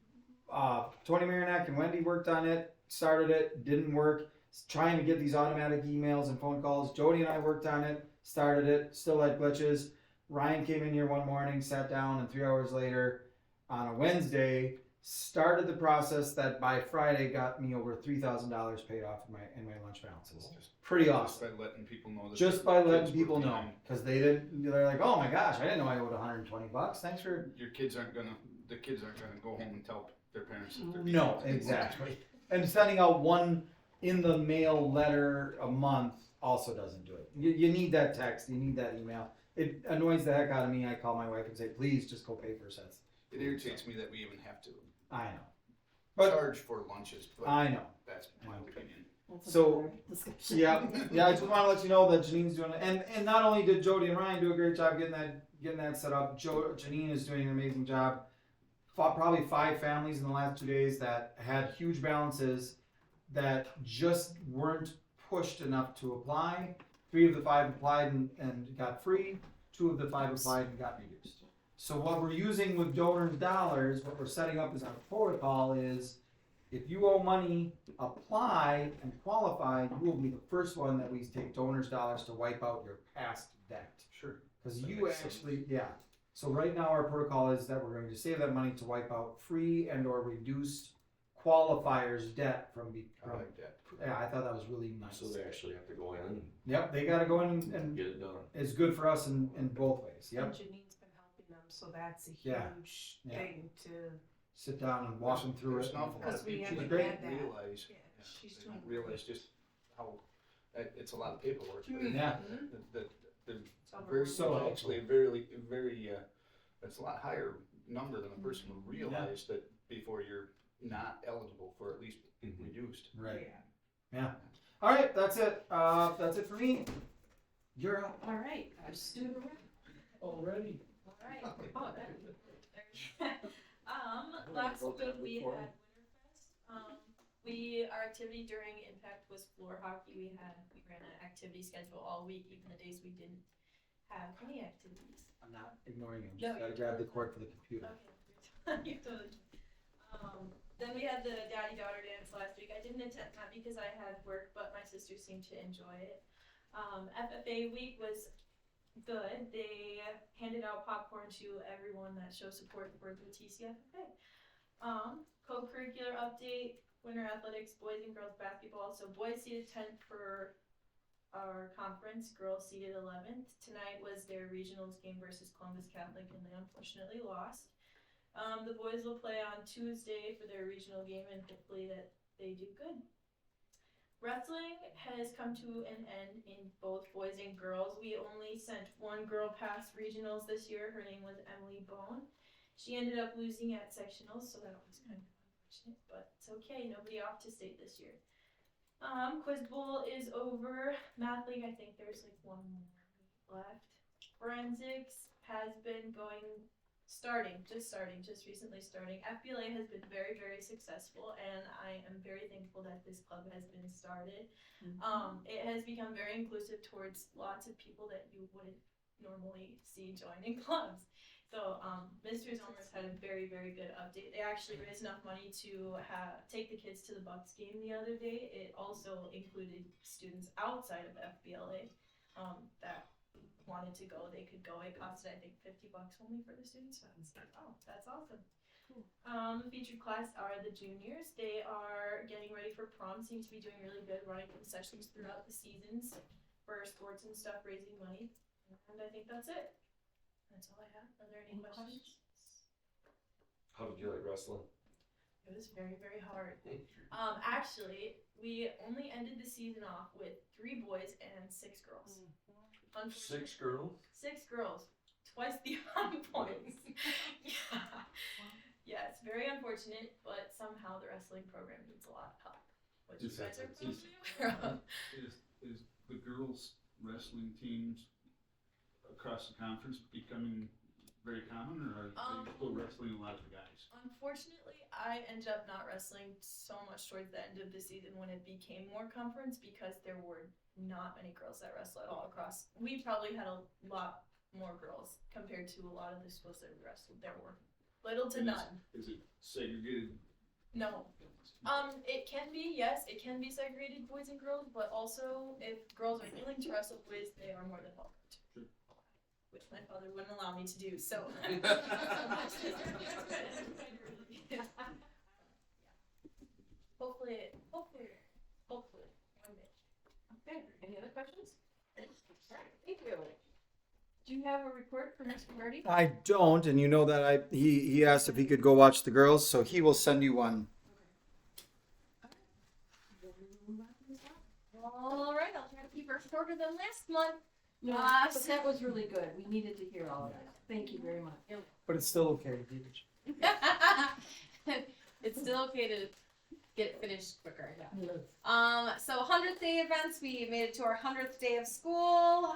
Speaker 3: Tony Marinak and Wendy worked on it, started it, didn't work. Trying to get these automatic emails and phone calls. Jody and I worked on it, started it, still had glitches. Ryan came in here one morning, sat down, and 3 hours later, on a Wednesday, started the process that by Friday got me over $3,000 paid off in my lunch balances. Pretty awesome.
Speaker 6: Just by letting people know that.
Speaker 3: Just
Speaker 6: their
Speaker 3: by letting
Speaker 6: kids were
Speaker 3: people know,
Speaker 6: behind.
Speaker 3: because they're like, oh my gosh, I didn't know I owed $120. Thanks for.
Speaker 6: The kids aren't gonna go home and tell their parents that they're.
Speaker 3: No,
Speaker 6: behind.
Speaker 3: exactly. And sending out one in the mail letter a month also doesn't do it. You need that text, you need that email. It annoys the heck out of me. I call my wife and say, please just go pay for cents.
Speaker 6: It irritates me that we even have to
Speaker 3: I know. But
Speaker 6: charge for lunches, but
Speaker 3: I know.
Speaker 6: that's my opinion.
Speaker 3: So, yeah, I just want to let you know that Janine's doing it, and not only did Jody and Ryan do a great job getting that set up, Janine is doing an amazing job. Probably 5 families in the last 2 days that had huge balances that just weren't pushed enough to apply. 3 of the 5 applied and got free. 2 of the 5 applied and got reduced. So what we're using with donors' dollars, what we're setting up as our protocol is, if you owe money, apply and qualify, you will be the first one that we take donors' dollars to wipe out your past debt.
Speaker 6: Sure.
Speaker 3: Because
Speaker 6: That
Speaker 3: you
Speaker 6: makes sense.
Speaker 3: actually, yeah. So right now our protocol is that we're going to save that money to wipe out free and or reduced qualifiers debt from
Speaker 6: I like that.
Speaker 3: yeah, I thought that was really nice.
Speaker 5: So they actually have to go in
Speaker 3: Yep, they gotta go in
Speaker 5: and
Speaker 3: and
Speaker 5: get it done.
Speaker 3: it's good for us in both ways.
Speaker 1: And
Speaker 3: Yep.
Speaker 1: Janine's been helping them, so that's a
Speaker 3: Yeah.
Speaker 1: huge
Speaker 3: Yeah.
Speaker 1: thing to.
Speaker 3: Sit down and walk them through
Speaker 6: There's
Speaker 3: it.
Speaker 6: an awful lot
Speaker 1: Because
Speaker 6: of
Speaker 1: we
Speaker 6: people
Speaker 1: haven't
Speaker 6: that
Speaker 3: had
Speaker 6: don't
Speaker 1: that.
Speaker 6: realize,
Speaker 1: Yeah, she's
Speaker 6: they
Speaker 1: doing
Speaker 6: don't realize just how, it's a lot of paperwork. but
Speaker 3: Yeah.
Speaker 6: The
Speaker 1: It's over
Speaker 6: very,
Speaker 1: one
Speaker 3: So
Speaker 1: day.
Speaker 6: actually a very, it's a lot higher number than a person would realize that before you're not eligible for at least
Speaker 5: Mhm.
Speaker 6: reduced.
Speaker 3: Right.
Speaker 1: Yeah.
Speaker 3: All right, that's it. That's it for me. You're up.
Speaker 2: All right, student rep.
Speaker 4: Already?
Speaker 9: Alright, oh, last week we had Winterfest. Our activity during Impact was floor hockey. We ran an activity schedule all week, even the days we didn't have any activities.
Speaker 3: I'm not ignoring you.
Speaker 9: No,
Speaker 3: Just gotta
Speaker 9: you're
Speaker 3: grab the
Speaker 9: totally
Speaker 3: cord for the computer.
Speaker 9: Okay, you're totally. Then we had the daddy-daughter dance last week. I didn't attend that because I had work, but my sisters seemed to enjoy it. FFA week was good. They handed out popcorn to everyone that showed support for the TCFFA. Co-curricular update, winter athletics, boys and girls basketball. So boys seated 10th for our conference, girls seated 11th. Tonight was their regionals game versus Columbus Catholic, and they unfortunately lost. The boys will play on Tuesday for their regional game, and hopefully that they do good. Wrestling has come to an end in both boys and girls. We only sent one girl past regionals this year. Her name was Emily Bone. She ended up losing at sectionals, so that was kind of unfortunate, but it's okay. Nobody off to state this year. Quiz Bowl is over. Math League, I think there's like one more week left. Forensics has been just recently starting. FBLA has been very, very successful, and I am very thankful that this club has been started. It has become very inclusive towards lots of people that you wouldn't normally see joining clubs. So, Mr. Zomers had a very, very good update. They actually raised enough money to take the kids to the Bucks game the other day. It also included students outside of FBLA that wanted to go. They could go. It costed, I think, $50 only for the students. So I was like, oh, that's awesome. The featured class are the juniors. They are getting ready for prom. Seem to be doing really good, running concessions throughout the seasons for sports and stuff, raising money. And I think that's it. That's all I have. Are there any questions?
Speaker 5: How did you like wrestling?
Speaker 9: It was very, very hard. Actually, we only ended the season off with 3 boys and 6 girls. Unfortunately,
Speaker 5: 6 girls?
Speaker 9: 6 girls. Twice the amount of points. Yeah. Yeah, it's very unfortunate, but somehow the wrestling program needs a lot of help. Which you guys are probably aware of.
Speaker 6: Is the girls' wrestling teams across the conference becoming very common, or are you still wrestling a lot of the guys?
Speaker 9: Unfortunately, I ended up not wrestling so much towards the end of the season when it became more conference because there were not many girls that wrestle at all across. We probably had a lot more girls compared to a lot of the schools that we wrestled. There were little to none.
Speaker 6: Is it segregated?
Speaker 9: No. It can be, yes, it can be segregated boys and girls, but also if girls are willing to wrestle boys, they are more than welcome to.
Speaker 6: Sure.
Speaker 9: Which my father wouldn't allow me to do, so. Hopefully, one day.
Speaker 2: Okay, any other questions? Thank you. Do you have a report for Mr. Hardy?
Speaker 3: I don't, and you know that he asked if he could go watch the girls, so he will send you one.
Speaker 10: All right, I'll try to keep her shorter than last month.
Speaker 2: No, but that was really good. We needed to hear all of that. Thank you very much.
Speaker 3: But it's still okay.
Speaker 10: It's still okay to get it finished quicker. So 100th day events, we made it to our 100th day of school.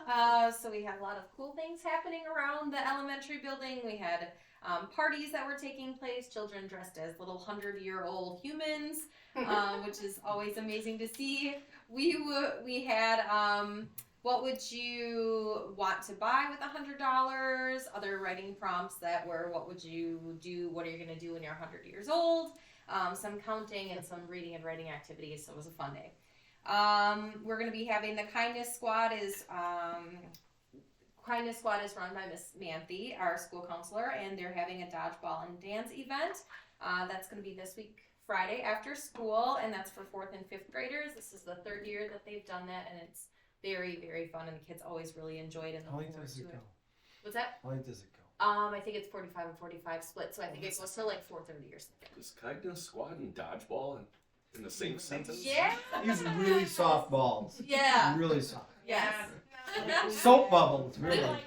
Speaker 10: So we had a lot of cool things happening around the elementary building. We had parties that were taking place, children dressed as little 100-year-old humans, which is always amazing to see. We had what would you want to buy with $100? Other writing prompts that were, what would you do? What are you going to do when you're 100 years old? Some counting and some reading and writing activities. So it was a fun day. We're going to be having the Kindness Squad is run by Miss Manthe, our school counselor, and they're having a dodgeball and dance event. That's going to be this week, Friday after school, and that's for 4th and 5th graders. This is the 3rd year that they've done that, and it's very, very fun, and the kids always really enjoy it and
Speaker 3: How
Speaker 10: look
Speaker 3: late
Speaker 10: forward
Speaker 3: does
Speaker 10: to
Speaker 3: it
Speaker 10: it.
Speaker 3: go?
Speaker 10: What's that?
Speaker 3: How late does it go?
Speaker 10: I think it's 45 and 45 split, so I think it goes till like 4:30 or something.
Speaker 5: Is Kindness Squad and Dodgeball in the same sentence?
Speaker 10: Yeah.
Speaker 3: These really soft balls.
Speaker 10: Yeah.
Speaker 3: Really soft.
Speaker 10: Yes.
Speaker 3: Soap bubbles, really.
Speaker 10: Yes.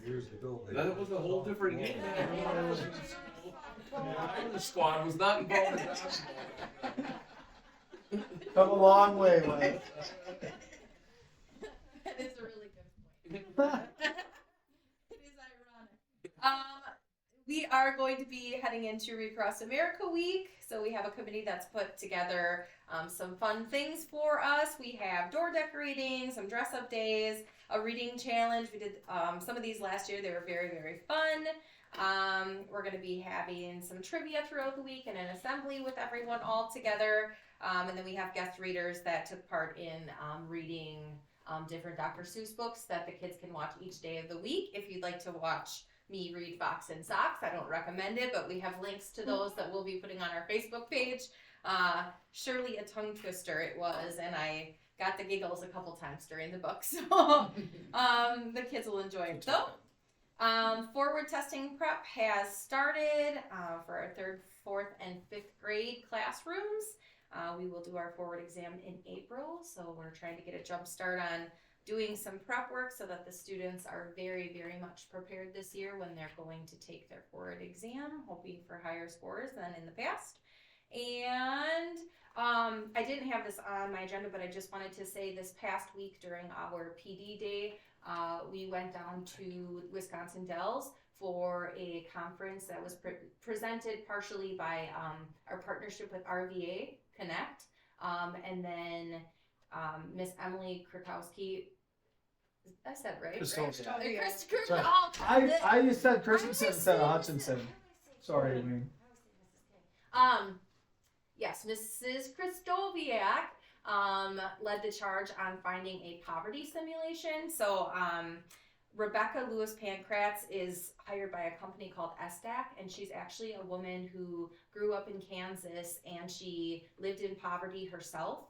Speaker 8: Years ago, they-
Speaker 5: That was a whole different game. Kindness Squad was not involved in Dodgeball.
Speaker 3: Come a long way, Wes.
Speaker 10: That is a really good point. It is ironic. We are going to be heading into Read Across America Week. So we have a committee that's put together some fun things for us. We have door decorating, some dress up days, a reading challenge. We did some of these last year. They were very, very fun. We're going to be having some trivia throughout the week and an assembly with everyone all together. And then we have guest readers that took part in reading different Dr. Seuss books that the kids can watch each day of the week. If you'd like to watch me read Fox and Socks, I don't recommend it, but we have links to those that we'll be putting on our Facebook page. Surely a tongue twister it was, and I got the giggles a couple times during the book, so the kids will enjoy it though. Forward testing prep has started for our 3rd, 4th, and 5th grade classrooms. We will do our forward exam in April, so we're trying to get a jump start on doing some prep work so that the students are very, very much prepared this year when they're going to take their board exam, hoping for higher scores than in the past. And I didn't have this on my agenda, but I just wanted to say this past week during our PD day, we went down to Wisconsin Dells for a conference that was presented partially by our partnership with RVA Connect, and then Miss Emily Krakowski. I said right?
Speaker 3: Christoviak.
Speaker 10: Chris,
Speaker 3: Sorry. I said Christensen instead of Hutchinson. Sorry, Wayne.
Speaker 10: Yes, Mrs. Christoviak led the charge on finding a poverty simulation. So Rebecca Lewis Pankratz is hired by a company called SDAC, and she's actually a woman who grew up in Kansas and she lived in poverty herself.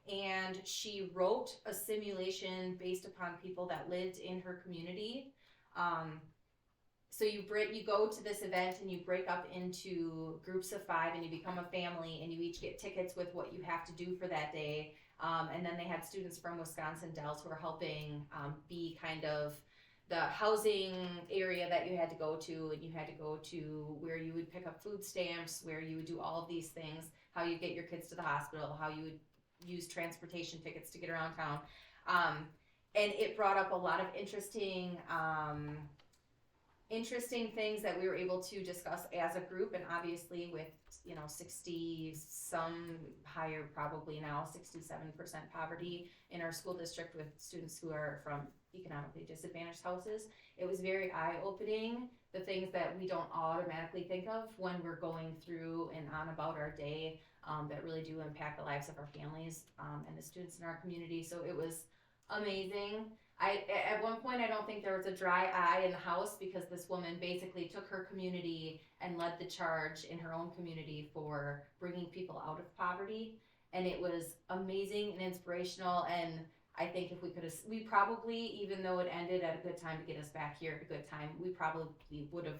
Speaker 10: And she wrote a simulation based upon people that lived in her community. So you go to this event and you break up into groups of 5 and you become a family and you each get tickets with what you have to do for that day. And then they had students from Wisconsin Dells who are helping be kind of the housing area that you had to go to, and you had to go to where you would pick up food stamps, where you would do all of these things, how you get your kids to the hospital, how you would use transportation tickets to get around town. And it brought up a lot of interesting things that we were able to discuss as a group, and obviously with 60 some higher, probably now 67% poverty in our school district with students who are from economically disadvantaged houses. It was very eye-opening, the things that we don't automatically think of when we're going through and on about our day, that really do impact the lives of our families and the students in our community. So it was amazing. At one point, I don't think there was a dry eye in the house, because this woman basically took her community and led the charge in her own community for bringing people out of poverty. And it was amazing and inspirational. And I think if we probably, even though it ended at a good time to get us back here at a good time, we probably would have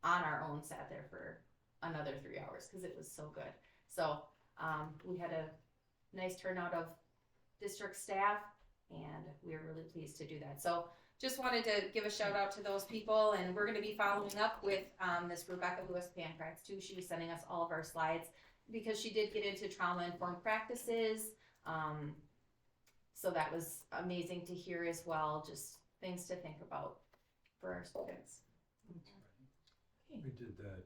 Speaker 10: on our own sat there for another 3 hours because it was so good. So we had a nice turnout of district staff, and we were really pleased to do that. So just wanted to give a shout out to those people, and we're going to be following up with this Rebecca Lewis Pankratz too. She was sending us all of our slides because she did get into trauma-informed practices. So that was amazing to hear as well, just things to think about for our students.
Speaker 8: We did that,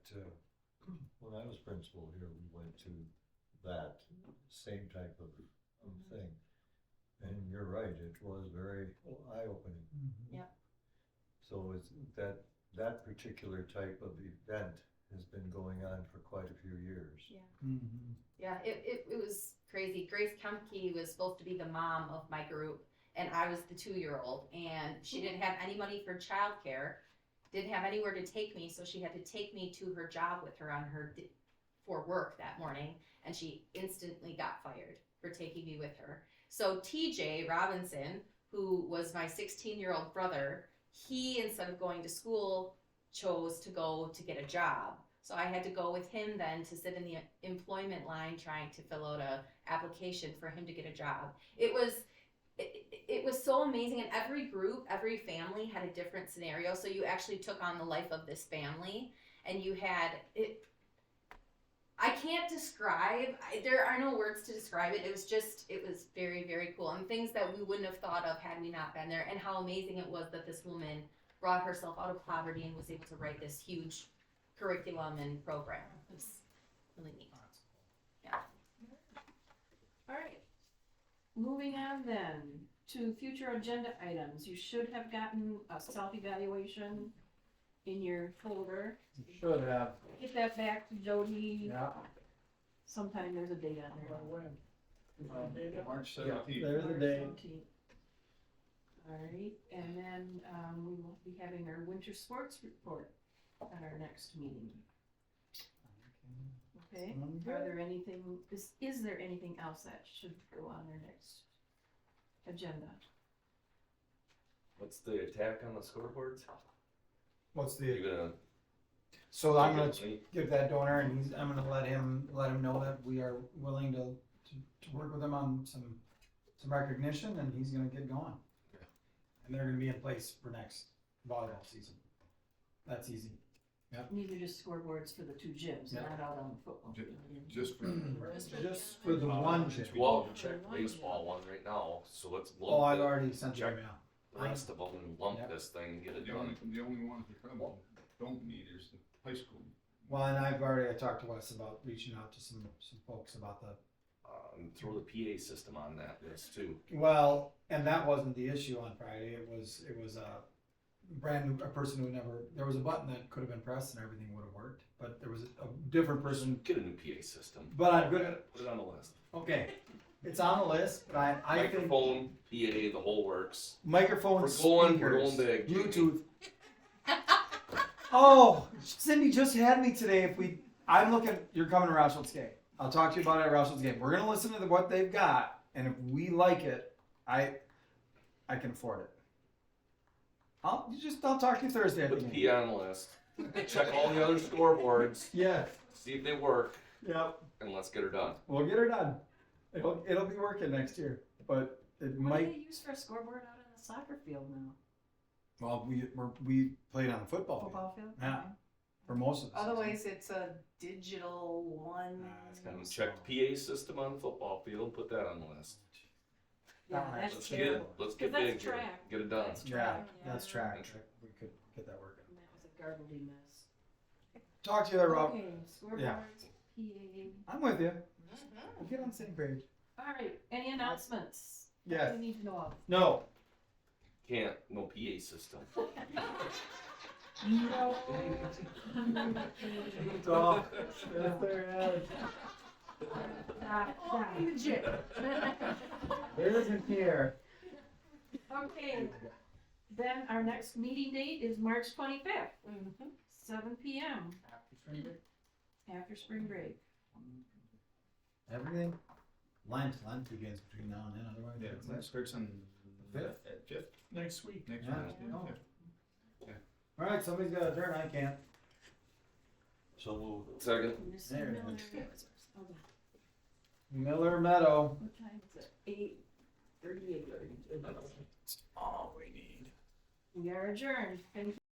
Speaker 8: when I was principal here, we went to that same type of thing. And you're right, it was very eye-opening.
Speaker 10: Yep.
Speaker 8: So it's that particular type of event has been going on for quite a few years.
Speaker 10: Yeah, it was crazy. Grace Kemke was supposed to be the mom of my group, and I was the 2-year-old, and she didn't have any money for childcare, didn't have anywhere to take me, so she had to take me to her job with her for work that morning, and she instantly got fired for taking me with her. So TJ Robinson, who was my 16-year-old brother, he, instead of going to school, chose to go to get a job. So I had to go with him then to sit in the employment line trying to fill out a application for him to get a job. It was so amazing, and every group, every family had a different scenario. So you actually took on the life of this family, and you had it. I can't describe, there are no words to describe it. It was very, very cool, and things that we wouldn't have thought of had we not been there, and how amazing it was that this woman brought herself out of poverty and was able to write this huge curriculum and program. It was really neat. Yeah.
Speaker 2: All right. Moving on then to future agenda items. You should have gotten a self-evaluation in your folder.
Speaker 3: Should have.
Speaker 2: Get that back to Jody.
Speaker 3: Yeah.
Speaker 2: Sometime there's a date on there.
Speaker 6: March
Speaker 3: Yeah,
Speaker 6: 17th.
Speaker 3: there's the day.
Speaker 2: 17th. All right, and then we will be having our winter sports report at our next meeting. Okay, are there anything, is there anything else that should go on our next agenda?
Speaker 5: What's the attack on the scoreboards?
Speaker 3: What's
Speaker 5: You
Speaker 3: the?
Speaker 5: gonna?
Speaker 3: So I'm gonna
Speaker 5: take it
Speaker 3: give that donor, and I'm gonna let him know that we are willing to work with him on some recognition, and he's gonna get going. and they're gonna be in place for next volleyball season. That's easy.
Speaker 2: These are just scoreboards for the two gyms,
Speaker 3: Yeah.
Speaker 2: not out on the football
Speaker 6: Ju-
Speaker 2: field.
Speaker 6: Just for.
Speaker 3: Just for the one gym.
Speaker 5: Well, check baseball one right now, so let's
Speaker 3: Oh, I've
Speaker 5: lump
Speaker 3: already sent you an
Speaker 5: Check.
Speaker 3: email.
Speaker 5: the rest of them and lump
Speaker 3: Yep.
Speaker 5: this thing and get it
Speaker 6: The
Speaker 5: done.
Speaker 6: only one at the club don't need is the high school.
Speaker 3: Well, and I talked to Wes about reaching out to some folks about the.
Speaker 5: And throw the PA system on that list too.
Speaker 3: Well, and that wasn't the issue on Friday. It was a a person who never. There was a button that could have been pressed and everything would have worked, but there was a different person.
Speaker 5: Get a new PA system.
Speaker 3: But I'm gonna.
Speaker 5: Put it on the list.
Speaker 3: Okay, it's on the list, but I think
Speaker 5: Microphone, PA, the whole works.
Speaker 3: microphone,
Speaker 5: We're going
Speaker 3: speakers,
Speaker 5: big.
Speaker 3: Bluetooth. Oh, Cindy just had me today. I'm looking. You're coming to Roushill's game. I'll talk to you about it at Roushill's game. We're gonna listen to what they've got, and if we like it, I can afford it. I'll talk to you Thursday at the
Speaker 5: Put the
Speaker 3: game.
Speaker 5: PA on the list. Check all the other scoreboards.
Speaker 3: Yeah.
Speaker 5: See if they work,
Speaker 3: Yep.
Speaker 5: and let's get her done.
Speaker 3: We'll get her done. It'll be working next year, but it
Speaker 2: What do
Speaker 3: might.
Speaker 2: they use for a scoreboard out on the soccer field now?
Speaker 3: Well, we played on the football field
Speaker 2: Football field?
Speaker 3: Yeah. for most of the season.
Speaker 1: Otherwise, it's a digital one.
Speaker 3: it's kinda
Speaker 5: And
Speaker 3: slow.
Speaker 5: check the PA system on the football field. Put that on the list.
Speaker 2: Yeah,
Speaker 3: That
Speaker 2: that's
Speaker 5: Let's
Speaker 2: terrible.
Speaker 5: Let's
Speaker 2: Because
Speaker 5: get
Speaker 2: that's
Speaker 5: big here.
Speaker 2: track.
Speaker 5: Get it done.
Speaker 2: That's
Speaker 3: Yeah,
Speaker 2: track,
Speaker 3: that's
Speaker 2: yeah.
Speaker 3: track. We could get that working.
Speaker 2: And that was a garbly mess.
Speaker 3: Talk to you there, Rob.
Speaker 2: Okay, scoreboards,
Speaker 3: Yeah.
Speaker 2: PA.
Speaker 3: I'm with you. We'll get on the same page.
Speaker 2: All right, any announcements?
Speaker 3: Yes.
Speaker 2: We need to know of.
Speaker 3: No.
Speaker 5: Can't. No PA system.
Speaker 2: No.
Speaker 3: Oh, yes, there is. There isn't here.
Speaker 2: Okay, then our next meeting date is March 25th, 7 p.m. After spring break.
Speaker 3: Everything. Lent begins between now and then. Otherwise,
Speaker 6: Yeah,
Speaker 3: it's
Speaker 6: that starts on
Speaker 3: Fifth?
Speaker 6: at fifth,
Speaker 4: Next week.
Speaker 6: next
Speaker 3: Yeah.
Speaker 6: Wednesday,
Speaker 3: Oh.
Speaker 6: fifth.
Speaker 3: all right. Somebody's got a turn. I can't.
Speaker 8: So moved.
Speaker 5: Second.
Speaker 2: Mr.
Speaker 3: There it
Speaker 2: Miller.
Speaker 3: is.
Speaker 2: Hold on.
Speaker 3: Miller Meadow.
Speaker 2: What time is it? 8:38.
Speaker 3: All we need.
Speaker 2: We are adjourned. Thank you.